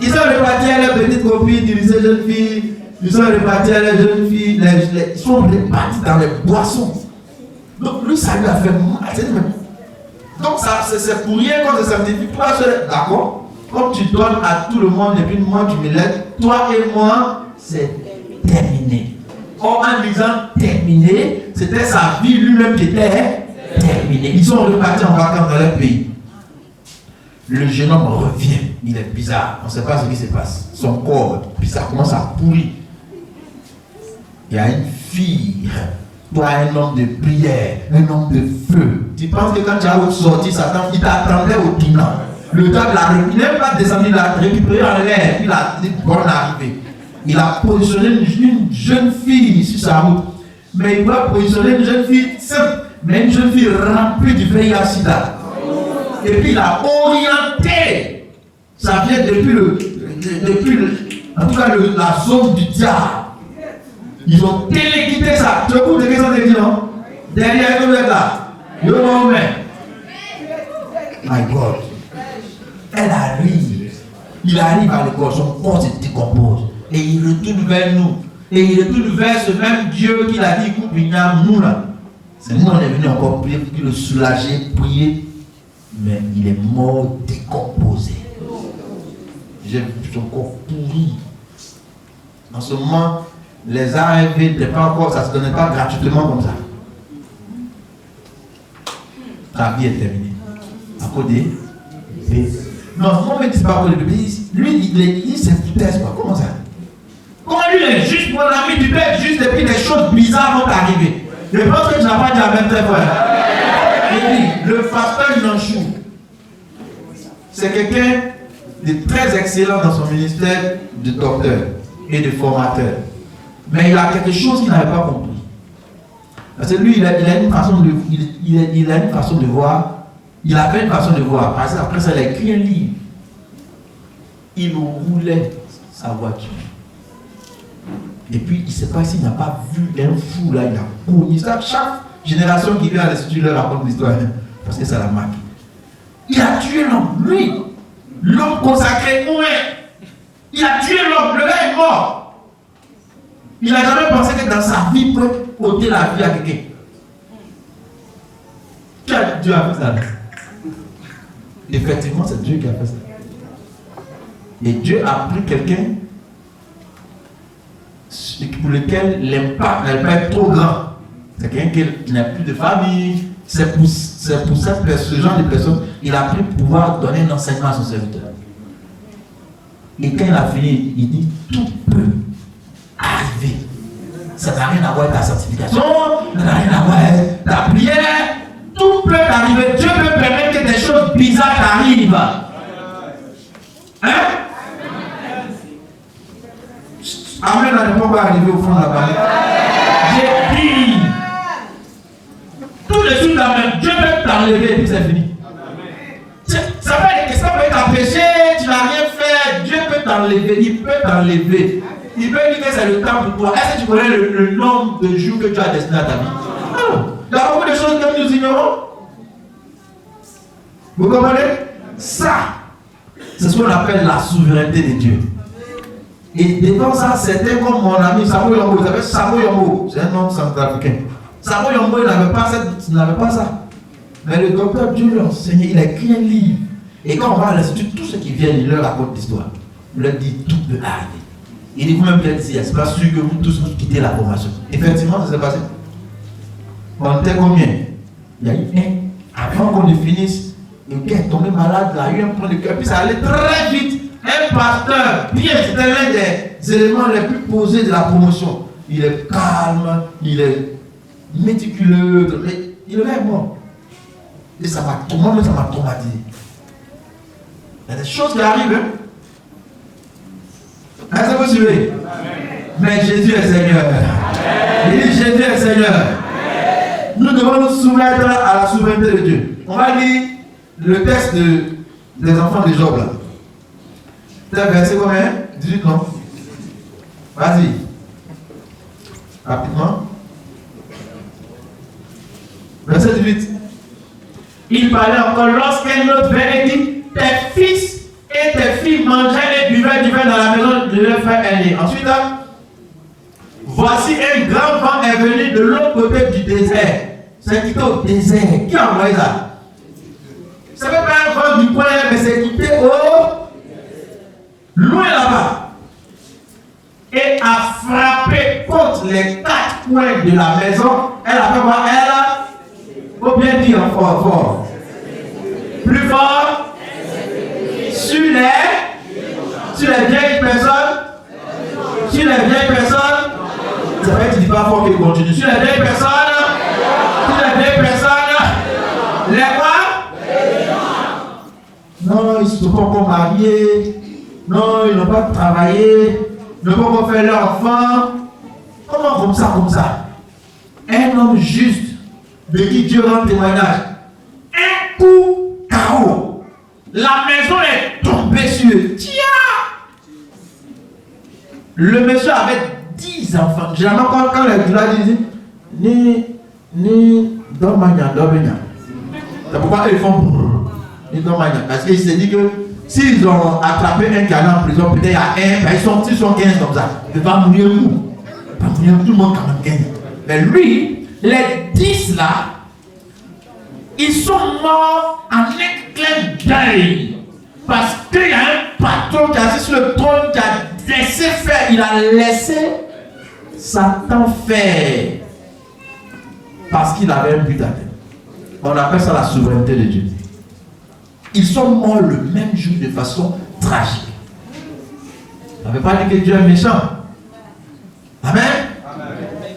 Ils sont repartis à leurs petites copines, du lycée jeunes filles, ils sont repartis à leurs jeunes filles, ils sont repartis dans les boissons. Donc lui, ça lui a fait mal. Donc c'est pour rien qu'on se sanctifie. Toi, d'accord? Comme tu donnes à tout le monde, et puis moi tu me lèves, toi et moi, c'est terminé. Or, en disant terminé, c'était sa vie lui-même qui était terminée. Ils sont repartis en vacances dans leur pays. Le jeune homme revient, il est bizarre, on ne sait pas ce qui se passe. Son corps, puis ça commence à pourrir. Il y a une fille, toi un homme de prière, un homme de feu. Tu penses que quand tu as sorti Satan, il t'attendait au tournant. Le diable il n'est pas descendu, il a récupéré en l'air, puis il a dit bon arrivé. Il a positionné une jeune fille sur sa route. Mais il va positionner une jeune fille simple, mais une jeune fille remplie du VIH-Sida. Et puis il a orienté. Ça vient en tout cas la zone du diable. Ils ont téléguidé ça. Tu écoutes ce qu'ils ont dit, non? Derrière vous êtes là. Yo, mon mec. My God. Elle arrive. Il arrive à l'école, son corps se décompose. Et il retourne vers nous. Et il retourne vers ce même Dieu qu'il a dit, écoute, il y a nous là. C'est nous, on est venu encore prier pour le soulager, prier. Mais il est mort décomposé. J'ai vu son corps pourri. En ce moment, les ARV n'étaient pas encore, ça ne se donnait pas gratuitement comme ça. Sa vie est terminée. À cause des bébés. Non, moi, je ne dis pas à cause des bébés. Lui, il s'est foutu, comment ça? Comment lui, il est juste mon ami, tu peux être juste et puis des choses bizarres vont t'arriver. Je pense que tu n'as pas dit la même très fort. Il dit, le pasteur Nanchou, c'est quelqu'un de très excellent dans son ministère de docteur et de formateur. Mais il a quelque chose qu'il n'avait pas compris. Parce que lui, il a une façon de, il a une façon de voir. Il avait une façon de voir. Parce qu'après ça, il a écrit un livre. Il roulait sa voiture. Et puis, il ne sait pas s'il n'a pas vu un fou là, il a cogné ça. Chaque génération qui vient à l'Institut leur raconte l'histoire. Parce que ça l'a marqué. Il a tué l'homme, lui. L'homme consacré, ouais. Il a tué l'homme, le gars est mort. Il n'a jamais pensé que dans sa vie, il peut ôter la vie à quelqu'un. Dieu a fait ça. Effectivement, c'est Dieu qui a fait ça. Et Dieu a pris quelqu'un pour lequel l'impact n'a pas été trop grand. C'est quelqu'un qui n'a plus de famille. C'est pour ce genre de personne, il a pris pouvoir donner un enseignement à son serviteur. Et quand il a fini, il dit tout peut arriver. Ça n'a rien à voir avec ta sanctification, ça n'a rien à voir avec ta prière. Tout peut arriver. Dieu peut permettre que des choses bizarres t'arrivent. Hein? Amen, on n'est pas encore arrivé au fond de la parole. J'ai dit. Tout de suite, Dieu peut t'enlever et puis c'est fini. Ça peut être que ça peut être péché, tu n'as rien fait. Dieu peut t'enlever, il peut t'enlever. Il peut dire que c'est le temps pour toi. Est-ce que tu connais le nombre de jours que tu as destiné à ta vie? Non. Il y a beaucoup de choses que nous ignorons. Vous comprenez? Ça, c'est ce qu'on appelle la souveraineté de Dieu. Et devant ça, c'était comme mon ami Samo Yombo. Vous savez, Samo Yombo, c'est un homme centrafricain. Samo Yombo, il n'avait pas ça. Mais le docteur Dieu lui a enseigné, il a écrit un livre. Et quand on va à l'institut, tous ceux qui viennent, il leur raconte l'histoire. Il leur dit tout peut arriver. Il dit vous-même bien ici, c'est pas sûr que vous tous vous quittez la formation. Effectivement, ça s'est passé. On était combien? Il y a eu un. Avant qu'on ne finisse, le gars est tombé malade, il a eu un point de cœur, puis ça allait très vite. Un pasteur, bien, c'était l'un des éléments les plus posés de la promotion. Il est calme, il est méticuleux, mais il est mort. Et ça m'a traumatisé. Il y a des choses qui arrivent. Est-ce que vous suivez? Mais Jésus est Seigneur. Il dit Jésus est Seigneur. Nous devons nous soumettre à la souveraineté de Dieu. On va lire le texte des enfants de Job là. C'est verset combien? 18 non? Vas-y. Rapidement. Verset 18. Il parlait encore lorsqu'un autre vint et dit tes fils et tes filles mangeaient et buvaient du vin dans la maison de leur frère aîné. Ensuite, voici un grand vent est venu de l'autre côté du désert. C'est quitté au désert. Qui a envoyé ça? Ce n'est pas un vent du coin, mais c'est quitté au loin là-bas. Et a frappé contre les 4 coins de la maison. Elle a fait quoi? Elle a. Faut bien dire fort, fort. Plus fort. Sur les vieilles personnes. Sur les vieilles personnes. Ça fait que tu dis pas fort qu'il continue. Sur les vieilles personnes. Sur les vieilles personnes. Les quoi? Non, ils ne sont pas encore mariés. Non, ils n'ont pas travaillé. Ils n'ont pas encore fait leur enfant. Comment comme ça? Un homme juste de qui Dieu rend témoignage. Un coup KO. La maison est tombée sur eux. Tiens! Le monsieur avait 10 enfants. Généralement, quand les gars disent ni dormagna. C'est pourquoi ils font ni dormagna. Parce qu'ils se disent que s'ils ont attrapé un qui allait en prison, peut-être il y a un, ben ils sont 15 comme ça. Il va mourir où? Il va mourir tout le monde quand même 15. Mais lui, les 10 là, ils sont morts en un clin d'œil. Parce qu'il y a un patron qui a assis sur le trône, qui a laissé faire. Il a laissé Satan faire. Parce qu'il avait un but à terre. On appelle ça la souveraineté de Dieu. Ils sont morts le même jour de façon tragique. Ça ne veut pas dire que Dieu est méchant. Amen.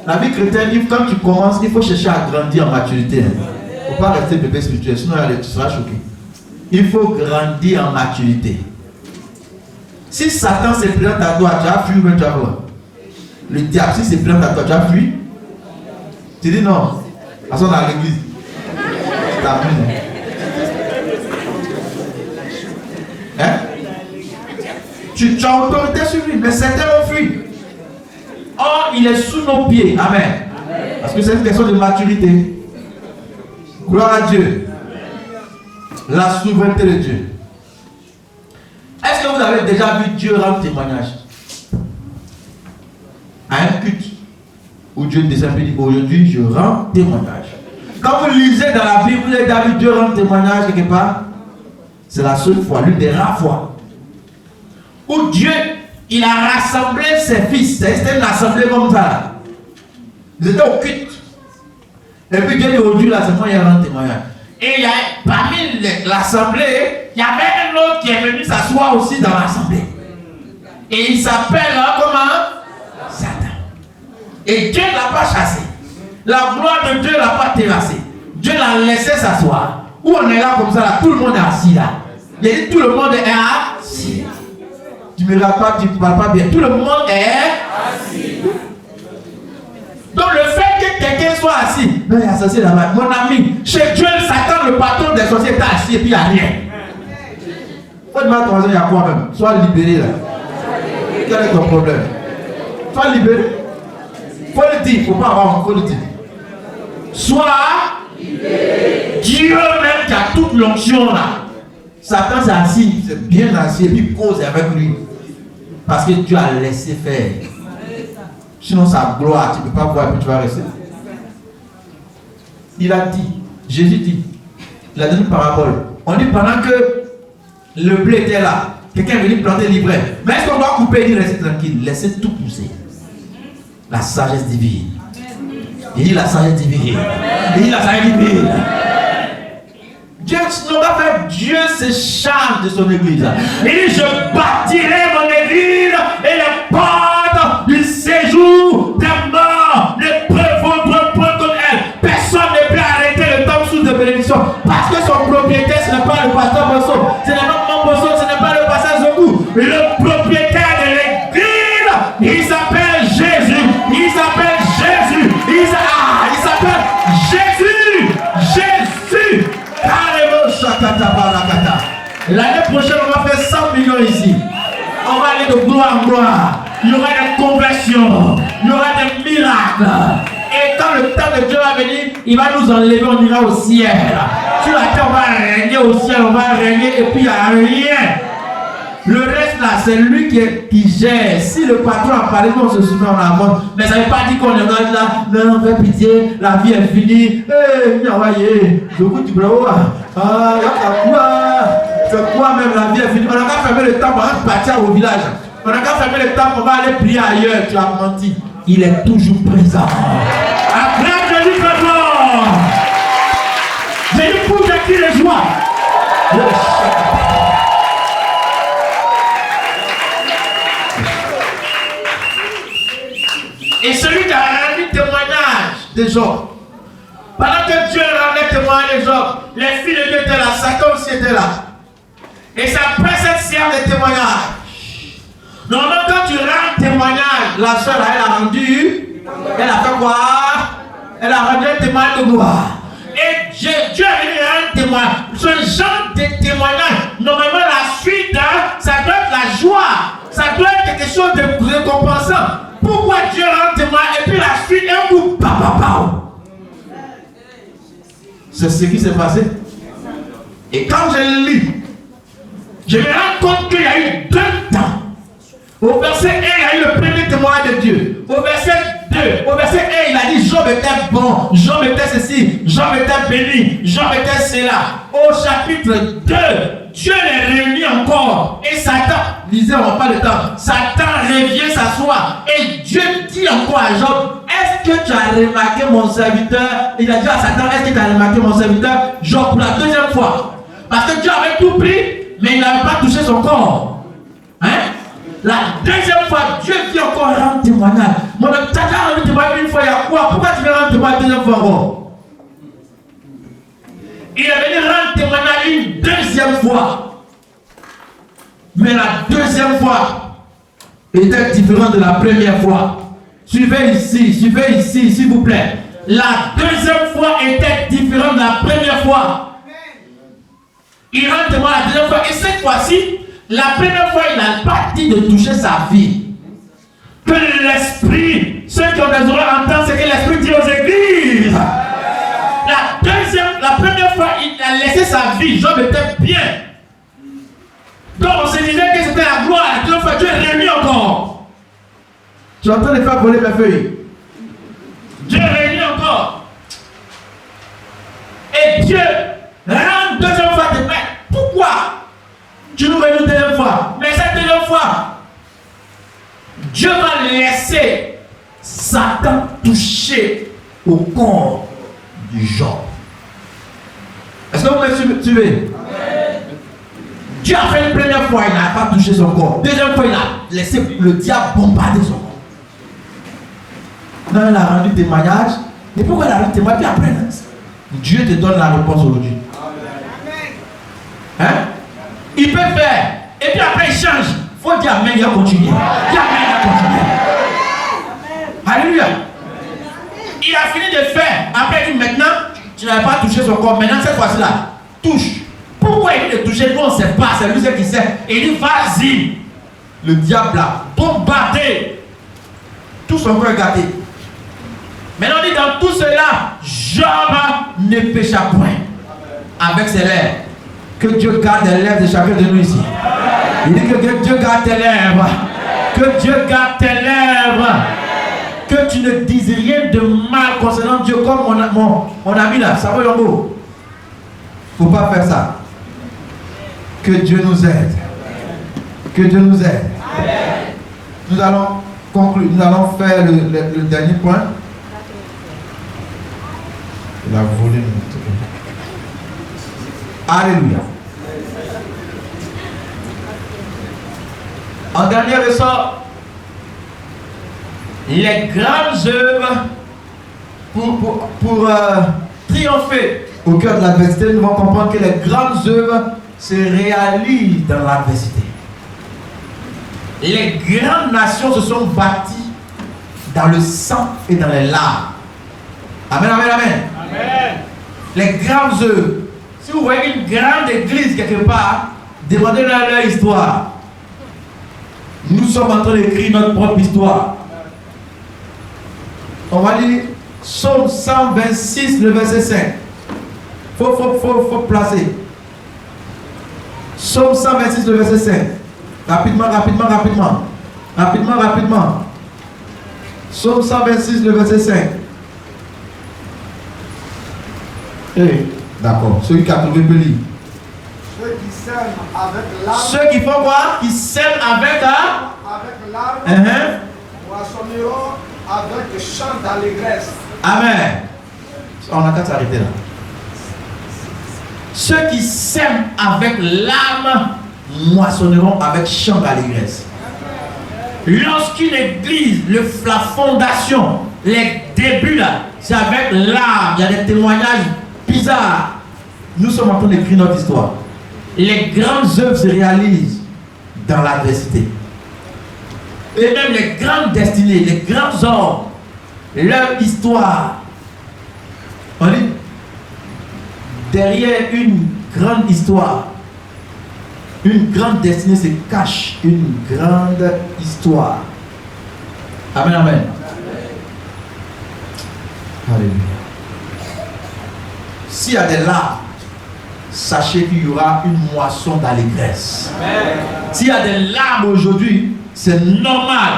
La vie chrétienne, quand tu commences, il faut chercher à grandir en maturité. Il ne faut pas rester bébé spirituel, sinon tu seras choqué. Il faut grandir en maturité. Si Satan se présente à toi, tu as fui ou tu as quoi? Le diable, si se présente à toi, tu as fui? Tu dis non. Passons dans l'église. Tu as fui. Hein? Tu as autorité sur lui, mais certains ont fui. Or, il est sous nos pieds. Amen. Parce que c'est une question de maturité. Gloire à Dieu. La souveraineté de Dieu. Est-ce que vous avez déjà vu Dieu rendre témoignage à un culte où Dieu descend et dit aujourd'hui je rends témoignage. Quand vous lisez dans la Bible, vous avez déjà vu Dieu rendre témoignage quelque part. C'est la seule fois, l'une des rares fois où Dieu il a rassemblé ses fils. C'était une assemblée comme ça. Ils étaient au culte. Et puis Dieu dit aujourd'hui là c'est moi qui rend témoignage. Et il y a, parmi l'assemblée, il y avait un autre qui est venu s'asseoir aussi dans l'assemblée. Et il s'appelle comment? Satan. Et Dieu ne l'a pas chassé. La gloire de Dieu ne l'a pas terrassé. Dieu l'a laissé s'asseoir. Où on est là comme ça, là, tout le monde est assis là. Il a dit tout le monde est assis. Tu ne me regardes pas, tu ne parles pas bien. Tout le monde est assis. Donc le fait que quelqu'un soit assis, non, il y a associé là-bas. Mon ami, chez Dieu, Satan, le patron des sorciers, est assis et puis il n'y a rien. Faut demander à ton voisin, il y a quoi même? Sois libéré là. Quel est ton problème? Sois libéré. Faut le dire, il ne faut pas avoir honte, faut le dire. Sois libéré. Dieu même qui a toute l'onction là. Satan s'est assis, c'est bien assis et puis cause avec lui. Parce que Dieu a laissé faire. Sinon sa gloire, tu ne peux pas voir et puis tu vas rester. Il a dit, Jésus dit, il a donné une parabole. On dit pendant que le blé était là, quelqu'un est venu planter l'ivraie. Mais est-ce qu'on doit couper et dire restez tranquille, laissez tout pousser. La sagesse divine. Il dit la sagesse divine. Il dit la sagesse divine. Dieu n'a pas fait, Dieu se charge de son église. Il dit je bâtirai mon église et les portes du séjour des morts ne prévaudront point contre elle. Personne ne peut arrêter le temps sous de bénédiction. Parce que son propriétaire, ce n'est pas le pasteur Bosso, ce n'est pas mon Bosso, ce n'est pas le pasteur Zoku. Le propriétaire de l'église, il s'appelle Jésus. Il s'appelle Jésus. Il s'appelle Jésus. Jésus. L'année prochaine, on va faire 100 millions ici. On va aller de gloire en gloire. Il y aura des conversions. Il y aura des miracles. Et quand le temps de Dieu va venir, il va nous enlever, on ira au ciel. Sur la terre, on va régner au ciel, on va régner et puis il n'y a rien. Le reste là, c'est lui qui gère. Si le patron a parlé, on se souvient en avant. Mais ça ne veut pas dire qu'on est là. Non, fais pitié, la vie est finie. Eh, voyez, le coup du bravo. Ah, c'est quoi même la vie est finie? On n'a qu'à fermer le temple, on va partir au village. On n'a qu'à fermer le temple, on va aller prier ailleurs. Tu as menti. Il est toujours présent. Après, Jésus présent. Jésus pour qui les joie. Et celui qui a rendu témoignage des hommes, pendant que Dieu rendait témoignage des hommes, les filles de Dieu étaient là, Satan aussi était là. Et c'est après cette séance de témoignage. Normalement, quand tu rends témoignage, la soeur, elle a rendu, elle a fait quoi? Elle a rendu un témoignage de gloire. Et Dieu est venu rendre témoignage. Ce genre de témoignage, normalement, la suite, ça doit être la joie. Ça doit être quelque chose de récompensant. Pourquoi Dieu rend témoin et puis la suite un coup, c'est ce qui s'est passé. Et quand je lis, je me rends compte qu'il y a eu 2 temps. Au verset 1, il y a eu le premier témoignage de Dieu. Au verset 2, au verset 1, il a dit Job était bon, Job était ceci, Job était béni, Job était cela. Au chapitre 2, Dieu les réunit encore. Et Satan, lisez, on n'a pas le temps. Satan revient s'asseoir. Et Dieu dit encore à Job, est-ce que tu as remarqué mon serviteur? Il a dit à Satan, est-ce que tu as remarqué mon serviteur? Job pour la 2e fois. Parce que Dieu avait tout pris, mais il n'avait pas touché son corps. Hein? La 2e fois, Dieu vient encore rendre témoignage. Mon ami, tu as rendu témoignage une fois, il y a quoi? Pourquoi tu viens rendre témoignage 2e fois encore? Il est venu rendre témoignage une 2e fois. Mais la 2e fois était différente de la première fois. Suivez ici, s'il vous plaît. La 2e fois était différente de la première fois. Il rend témoignage la 2e fois. Et cette fois-ci, la première fois, il n'a pas dit de toucher sa vie. Que l'esprit, ceux qui ont des oreilles entendent ce que l'esprit dit aux églises. La première fois, il a laissé sa vie. Job était bien. Donc on se disait que c'était encore. Tu es en train de faire voler mes feuilles. Dieu réunit encore. Et Dieu rend deuxième fois de paix. Pourquoi tu nous réunis deuxième fois? Mais cette deuxième fois, Dieu va laisser Satan toucher au corps du Job. Est-ce que vous me suivez? Dieu a fait une première fois, il n'a pas touché son corps. Deuxième fois, il a laissé le diable bombarder son corps. Non, il a rendu témoignage. Et pourquoi il a rendu témoignage? Puis après, Dieu te donne la réponse aujourd'hui. Hein? Il peut faire. Et puis après, il change. Il faut dire Amen, il a continué. Dire Amen, il a continué. Alléluia. Il a fini de faire. Après, il dit maintenant, tu n'avais pas touché son corps. Maintenant, cette fois-ci-là, touche. Pourquoi il dit de toucher? Nous, on ne sait pas. C'est lui qui sait. Et il dit vas-y. Le diable a bombardé. tout son corps est gâté. Maintenant, on dit dans tout cela, Job ne pécha point avec ses lèvres. Que Dieu garde les lèvres de chacun de nous ici. Il dit que Dieu garde tes lèvres. Que Dieu garde tes lèvres. Que tu ne dises rien de mal concernant Dieu comme mon ami là, ça va Yongo. Il ne faut pas faire ça. Que Dieu nous aide. Que Dieu nous aide. Nous allons conclure. Nous allons faire le dernier point. Il a volé mon truc. Alléluia. En dernier ressort, les grandes œuvres pour triompher au cœur de l'adversité, nous allons comprendre que les grandes œuvres se réalisent dans l'adversité. Les grandes nations se sont bâties dans le sang et dans les larmes. Amen, amen, amen. Amen. Les grandes œuvres. Si vous voyez une grande église quelque part, demandez-leur leur histoire. Nous sommes en train d'écrire notre propre histoire. On va lire Psaume 126, le verset 5. Faut placer. Psaume 126, le verset 5. Rapidement. Psaume 126, le verset 5. D'accord. Celui qui a trouvé peut lire. Ceux qui sèment avec l'âme. Ceux qui font quoi? Qui sèment avec l'âme. Moissonneront avec chant d'allégresse. Amen. On a qu'à s'arrêter là. Ceux qui sèment avec l'âme moissonneront avec chant d'allégresse. Lorsqu'une église, la fondation, les débuts là, c'est avec l'âme. Il y a des témoignages bizarres. Nous sommes en train d'écrire notre histoire. Les grandes œuvres se réalisent dans l'adversité. Et même les grandes destinées, les grands hommes, leur histoire. On dit, derrière une grande histoire, une grande destinée se cache une grande histoire. Amen, amen. Alléluia. S'il y a des larmes, sachez qu'il y aura une moisson d'allégresse. S'il y a des larmes aujourd'hui, c'est normal.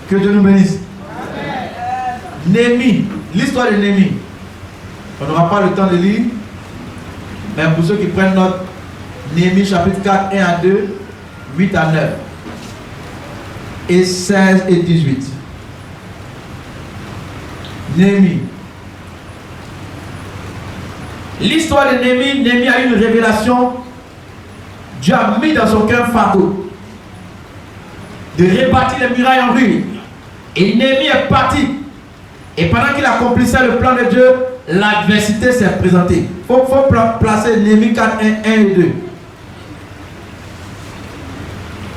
Que Dieu nous bénisse. Néhémie, l'histoire de Néhémie. On n'aura pas le temps de lire, mais pour ceux qui prennent note, Néhémie chapitre 4, 1 à 2, 8 à 9, et 16 et 18. Néhémie. L'histoire de Néhémie, Néhémie a eu une révélation. Dieu a mis dans son cœur fardeau de rebâtir les murailles en ruine. Et Néhémie est parti. Et pendant qu'il accomplissait le plan de Dieu, l'adversité s'est présentée. Il faut placer Néhémie 4, 1 et 2.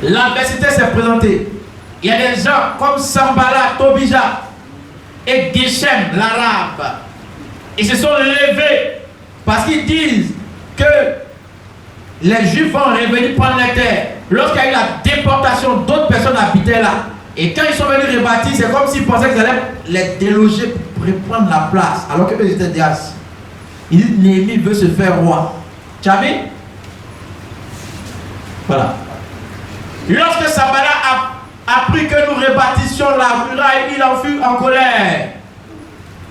L'adversité s'est présentée. Il y a des gens comme Sambala, Tobija et Geshem, l'arabe. Ils se sont levés parce qu'ils disent que les Juifs vont revenir prendre les terres. Lorsqu'il y a eu la déportation, d'autres personnes habitaient là. Et quand ils sont venus rebâtir, c'est comme s'ils pensaient qu'ils allaient les déloger pour reprendre la place. Alors qu'eux étaient déjà assis. Ils disent Néhémie veut se faire roi. Tu as vu? Voilà. Lorsque Sanballat apprit que nous rebâtissions la muraille, il en fut en colère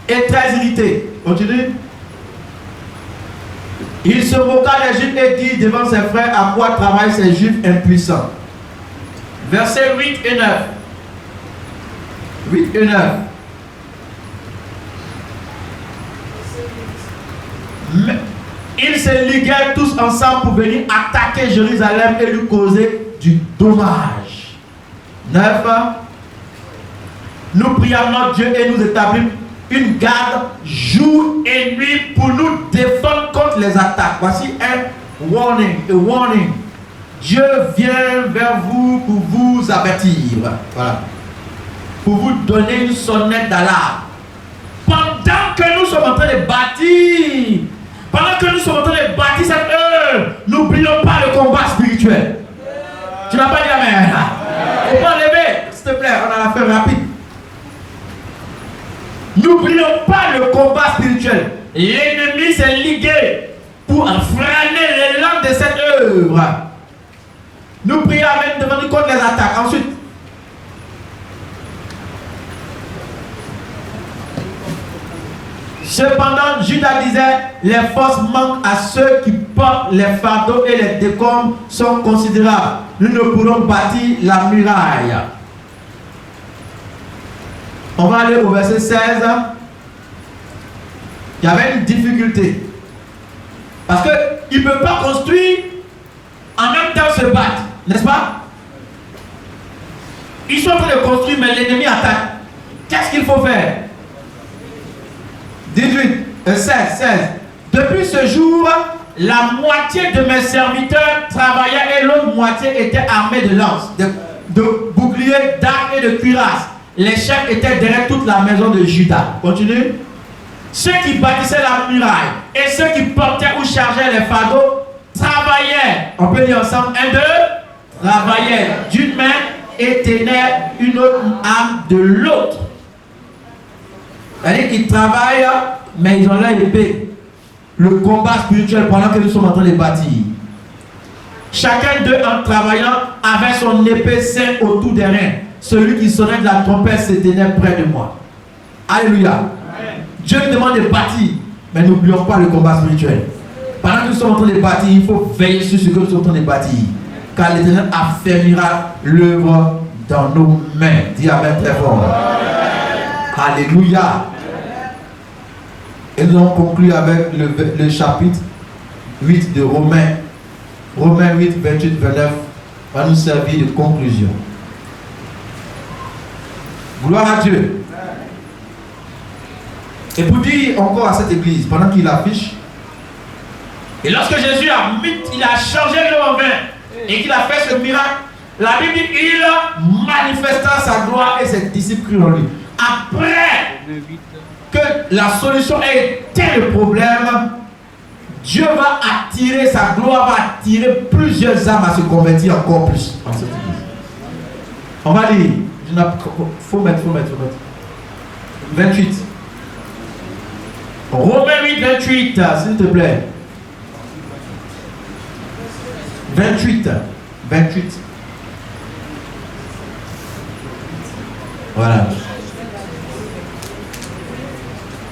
et très irrité. Continue. Il se moqua des Juifs et dit devant ses frères à quoi travaillent ces Juifs impuissants. Versets 8 et 9. 8 et 9. Mais ils se liguèrent tous ensemble pour venir attaquer Jérusalem et lui causer du dommage. 9. Nous prions notre Dieu et nous établissons une garde jour et nuit pour nous défendre contre les attaques. Voici un warning. Dieu vient vers vous pour vous avertir. Voilà. Pour vous donner une sonnette d'alarme. Pendant que nous sommes en train de bâtir, cette œuvre, n'oublions pas le combat spirituel. Tu n'as pas dit amen. Il faut lever, s'il te plaît, on a l'affaire rapide. N'oublions pas le combat spirituel. L'ennemi s'est ligué pour freiner l'élan de cette œuvre. Nous prions avec devant nous contre les attaques. Ensuite, cependant, Judas disait, les forces manquent à ceux qui portent les fardeaux et les décombres sont considérables. Nous ne pourrons bâtir la muraille. On va aller au verset 16. Il y avait une difficulté. Parce qu'il ne peut pas construire en même temps se battre. N'est-ce pas? Ils sont en train de construire, mais l'ennemi attaque. Qu'est-ce qu'il faut faire? 16. Depuis ce jour, la moitié de mes serviteurs travaillaient et l'autre moitié était armée de lances, de boucliers, d'arcs et de cuirasses. Les chefs étaient derrière toute la maison de Judas. Continue. Ceux qui bâtissaient la muraille et ceux qui portaient ou chargeaient les fardeaux travaillaient. On peut dire ensemble, un, deux, travaillaient d'une main et tenaient une autre arme de l'autre. C'est-à-dire qu'ils travaillent, mais ils ont leur épée. Le combat spirituel pendant que nous sommes en train de bâtir. Chacun d'eux, en travaillant, avait son épée ceinte autour des reins. Celui qui sonnait de la trompette se tenait près de moi. Alléluia. Amen. Dieu nous demande de bâtir, mais n'oublions pas le combat spirituel. Pendant que nous sommes en train de bâtir, il faut veiller sur ce que nous sommes en train de bâtir. Car l'Éternel affermira l'œuvre dans nos mains. Dis amen très fort. Amen. Alléluia. Et nous allons conclure avec le chapitre 8 de Romains. Romains 8, 28, 29 va nous servir de conclusion. Gloire à Dieu. Et pour dire encore à cette église, pendant qu'il affiche, et lorsque Jésus il a changé l'eau en vin et qu'il a fait ce miracle, la Bible dit il manifesta sa gloire et ses disciples crurent en lui. Après que la solution ait été le problème, Dieu va attirer sa gloire, va attirer plusieurs âmes à se convertir encore plus en cette église. On va dire, faut mettre. 28. Romains 8, 28, s'il te plaît. 28. Voilà.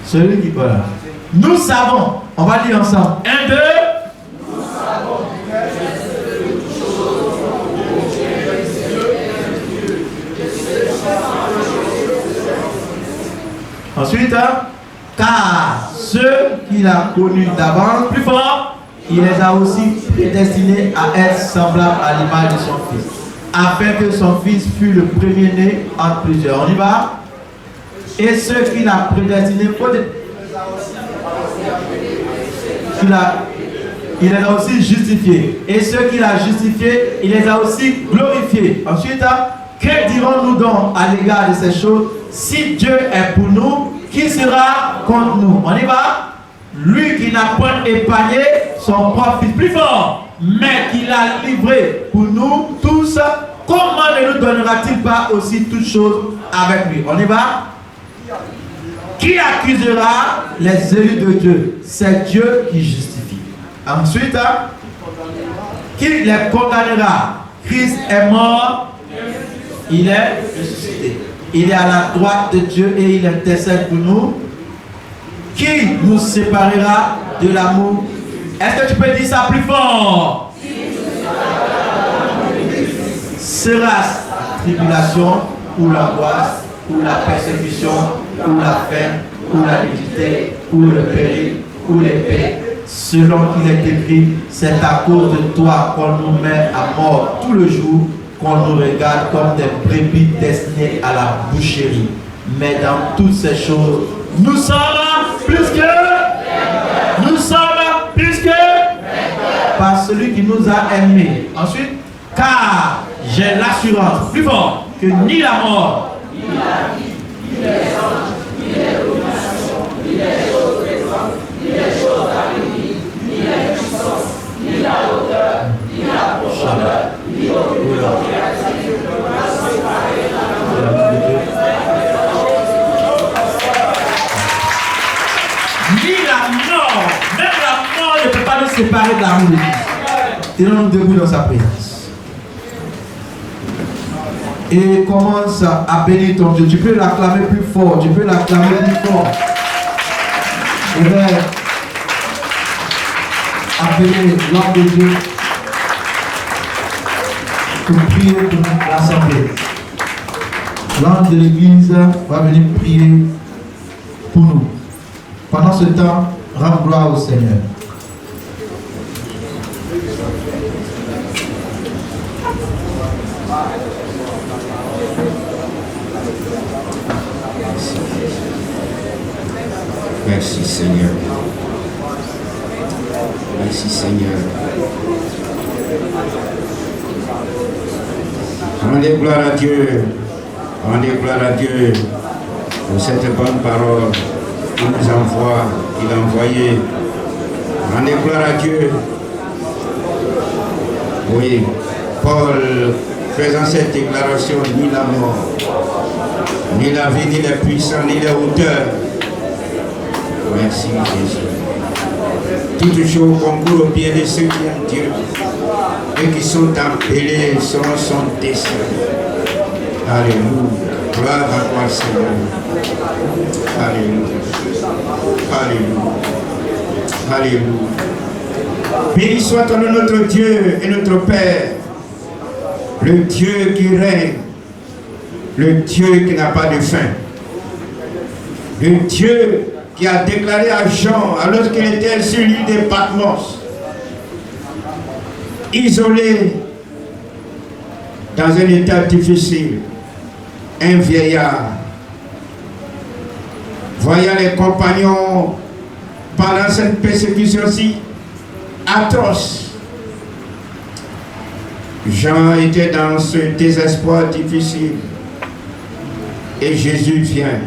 Celui qui, voilà. Nous savons, on va dire ensemble. 1, 2. Nous savons. Ensuite, car ceux qu'il a connus d'avance, plus fort, il les a aussi prédestinés à être semblables à l'image de son fils, afin que son fils fût le premier-né entre plusieurs. On y va? Et ceux qu'il a prédestinés, il les a aussi justifiés. Et ceux qu'il a justifiés, il les a aussi glorifiés. Ensuite, que dirons-nous donc à l'égard de ces choses? Si Dieu est pour nous, qui sera contre nous? On y va? Lui qui n'a point épargné son propre fils, plus fort, mais qui l'a livré pour nous tous, comment ne nous donnera-t-il pas aussi toutes choses avec lui? On y va? Qui accusera les élus de Dieu? C'est Dieu qui justifie. Ensuite, qui les condamnera? Christ est mort, il est ressuscité. Il est à la droite de Dieu et il intercède pour nous. Qui nous séparera de l'amour? Est-ce que tu peux dire ça plus fort? Sera la tribulation ou l'angoisse ou la persécution ou la faim ou la nudité ou le péril ou l'épée, selon qu'il est écrit, c'est à cause de toi qu'on nous met à mort tout le jour, qu'on nous regarde comme des brebis destinées à la boucherie. Mais dans toutes ces choses, nous sommes plus que, nous sommes plus que, par celui qui nous a aimés. Ensuite, car j'ai l'assurance plus fort que ni la mort, ni la vie, ni les anges, ni les dominations, ni les choses présentes, ni les choses à venir, ni les puissances, ni la hauteur, ni la profondeur, ni aucune autre créature ne pourra séparer l'amour de Dieu. Ni la mort, même la mort ne peut pas nous séparer de l'amour de Dieu. Tenons-nous debout dans sa présence. Et commence à bénir ton Dieu. Tu peux l'acclamer plus fort. Tu peux l'acclamer plus fort. Et bien, appeler l'homme de Dieu pour prier pour l'assemblée. L'homme de l'église va venir prier pour nous. Pendant ce temps, rends gloire au Seigneur. Merci Seigneur. Merci Seigneur. Rendez gloire à Dieu. Rendez gloire à Dieu pour cette bonne parole qu'il nous envoie, qu'il a envoyée. Rendez gloire à Dieu. Oui, Paul faisant cette déclaration, ni la mort, ni la vie, ni les puissants, ni les hauteurs. Merci Jésus. Toutes choses concourent au bien de ceux qui aiment Dieu et qui sont appelés selon son dessein. Alléluia. Gloire à toi Seigneur. Alléluia. Alléluia. Alléluia. Béni soit ton nom, notre Dieu et notre Père, le Dieu qui règne, le Dieu qui n'a pas de fin, le Dieu qui a déclaré à Jean, alors qu'il était sur l'île de Patmos, isolé dans un état difficile, un vieillard, voyant les compagnons pendant cette persécution-ci atroce. Jean était dans ce désespoir difficile et Jésus vient.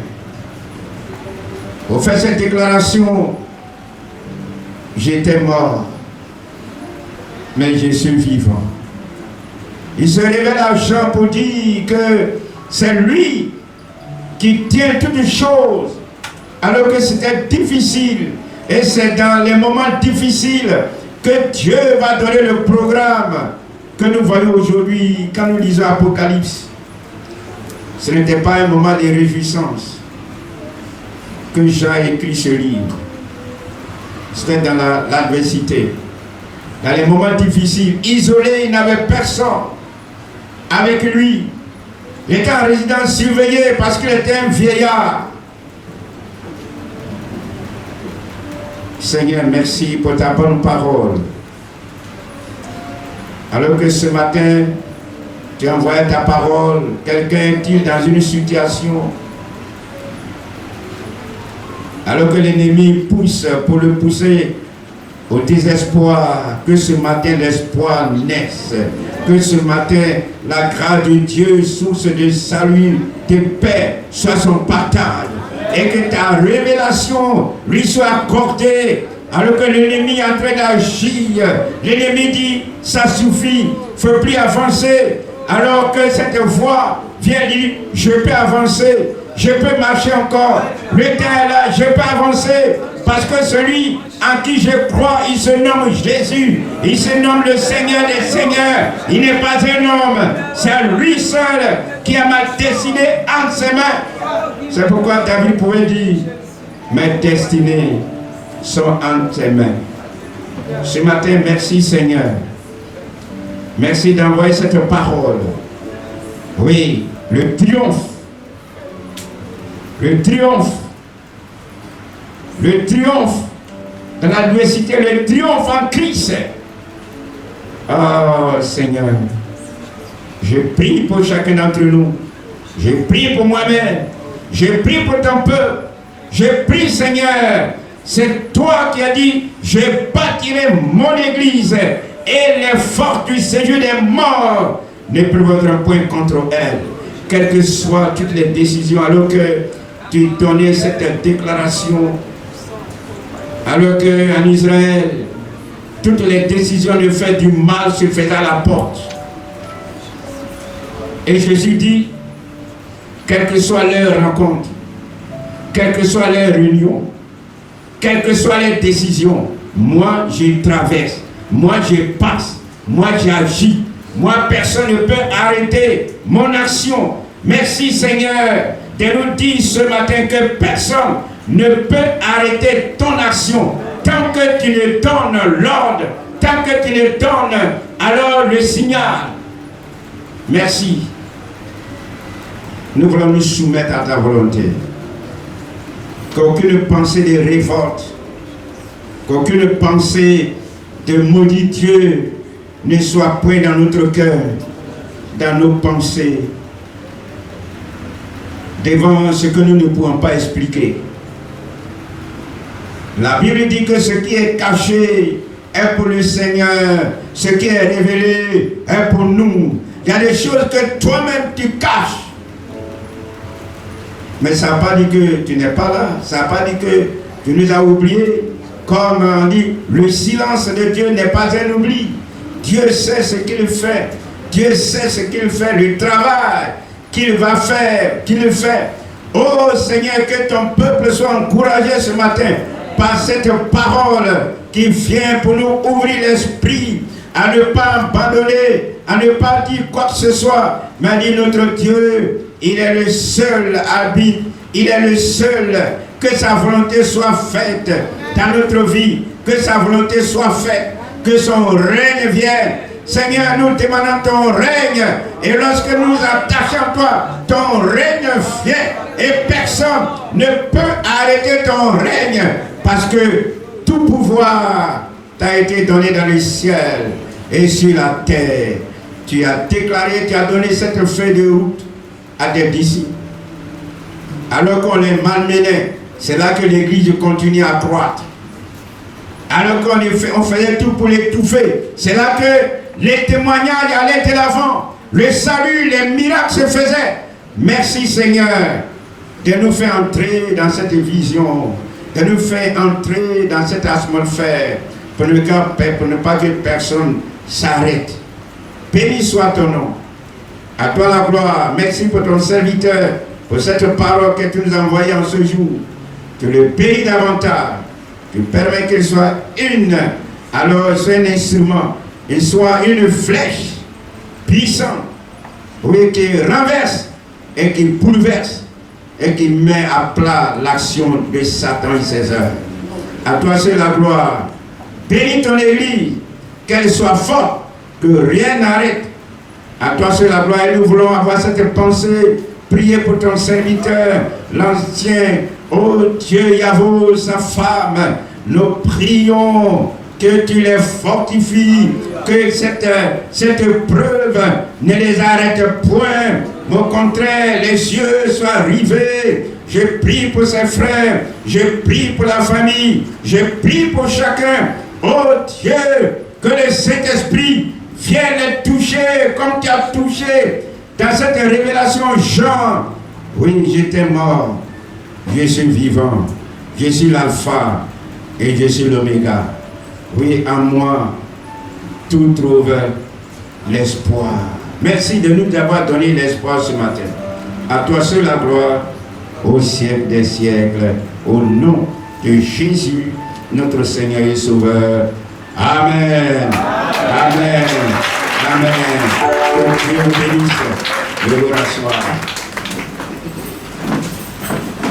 Pour faire cette déclaration, j'étais mort, mais je suis vivant. Il se révèle à Jean pour dire que c'est lui qui tient toutes les choses, alors que c'était difficile. Et c'est dans les moments difficiles que Dieu va donner le programme que nous voyons aujourd'hui quand nous lisons Apocalypse. Ce n'était pas un moment de réjouissance que Jean a écrit ce livre. C'était dans l'adversité, dans les moments difficiles, isolé, il n'avait personne avec lui. Il était en résidence surveillée parce qu'il était un vieillard. Seigneur, merci pour ta bonne parole. Alors que ce matin, tu envoies ta parole, quelqu'un est-il dans une situation, alors que l'ennemi pousse pour le pousser au désespoir, que ce matin l'espoir naisse, que ce matin la grâce de Dieu, source de salut, de paix, soit son partage, et que ta révélation lui soit accordée, alors que l'ennemi est en train d'agir. L'ennemi dit, ça suffit, il ne faut plus avancer, alors que cette voix vient dire, je peux avancer. je peux marcher encore. Le temps est là, je peux avancer. Parce que celui en qui je crois, il se nomme Jésus. Il se nomme le Seigneur des Seigneurs. Il n'est pas un homme. C'est lui seul qui a ma destinée entre ses mains. C'est pourquoi David pouvait dire, mes destinées sont entre tes mains. Ce matin, merci Seigneur. Merci d'envoyer cette parole. Oui, le triomphe. Le triomphe. Le triomphe dans l'adversité, le triomphe en Christ. Oh Seigneur, je prie pour chacun d'entre nous. Je prie pour moi-même. Je prie pour ton peuple. Je prie Seigneur. C'est toi qui as dit, je bâtirai mon église et les forces du séjour des morts ne prévaudront point contre elle. Quelles que soient toutes les décisions, alors que tu donnais cette déclaration, alors qu'en Israël, toutes les décisions de faire du mal se faisaient à la porte. Et Jésus dit, quelle que soit leur rencontre, quelle que soit leur réunion, quelles que soient les décisions, moi je traverse, moi je passe, moi j'agis. Moi personne ne peut arrêter mon action. Merci Seigneur de nous dire ce matin que personne ne peut arrêter ton action tant que tu ne donnes l'ordre, tant que tu ne donnes alors le signal. Merci. Nous voulons nous soumettre à ta volonté. Qu'aucune pensée de révolte, qu'aucune pensée de maudit Dieu ne soit point dans notre cœur, dans nos pensées, devant ce que nous ne pouvons pas expliquer. La Bible dit que ce qui est caché est pour le Seigneur, ce qui est révélé est pour nous. Il y a des choses que toi-même tu caches. Mais ça n'a pas dit que tu n'es pas là, ça n'a pas dit que tu nous as oubliés. Comme on dit, le silence de Dieu n'est pas un oubli. Dieu sait ce qu'il fait. Dieu sait ce qu'il fait, le travail qu'il va faire, qu'il fait. Oh Seigneur, que ton peuple soit encouragé ce matin par cette parole qui vient pour nous ouvrir l'esprit, à ne pas abandonner, à ne pas dire quoi que ce soit, mais à dire notre Dieu, il est le seul habit, il est le seul, que sa volonté soit faite dans notre vie, que sa volonté soit faite, que son règne vienne. Seigneur, nous demandons ton règne, et lorsque nous nous attachons à toi, ton règne vient, et personne ne peut arrêter ton règne, parce que tout pouvoir t'a été donné dans le ciel et sur la terre. Tu as déclaré, tu as donné cette feuille de route à tes disciples. Alors qu'on les malmenait, c'est là que l'église continue à croître. Alors qu'on faisait tout pour l'étouffer, c'est là que les témoignages allaient de l'avant. Le salut, les miracles se faisaient. Merci Seigneur de nous faire entrer dans cette vision, de nous faire entrer dans cette atmosphère, pour ne pas que personne s'arrête. Béni soit ton nom. À toi la gloire. Merci pour ton serviteur, pour cette parole que tu nous as envoyée en ce jour. Tu le bénis davantage. Tu permets qu'il soit alors soit un instrument, il soit une flèche puissante, oui, qui renverse et qui bouleverse et qui met à plat l'action de Satan et ses œuvres. À toi c'est la gloire. Bénis ton église, qu'elle soit forte, que rien n'arrête. À toi c'est la gloire, et nous voulons avoir cette pensée. Priez pour ton serviteur, l'ancien, oh Dieu, Yahweh, sa femme. Nous prions que tu les fortifies, que cette preuve ne les arrête point. Au contraire, les yeux soient rivés. Je prie pour ses frères, je prie pour la famille, je prie pour chacun. Oh Dieu, que le Saint-Esprit vienne les toucher comme tu as touché dans cette révélation, Jean. Oui, j'étais mort, je suis vivant, je suis l'alpha et je suis l'oméga. Oui, en moi, tout trouve l'espoir. Merci de nous avoir donné l'espoir ce matin. À toi seul la gloire, au siècle des siècles. Au nom de Jésus, notre Seigneur et Sauveur. Amen. Amen. Amen. Que Dieu vous bénisse. Levez la soirée.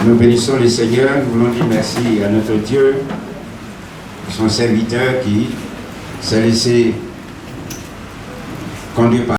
Nous bénissons le Seigneur. Nous voulons dire merci à notre Dieu, son serviteur qui s'est laissé conduire par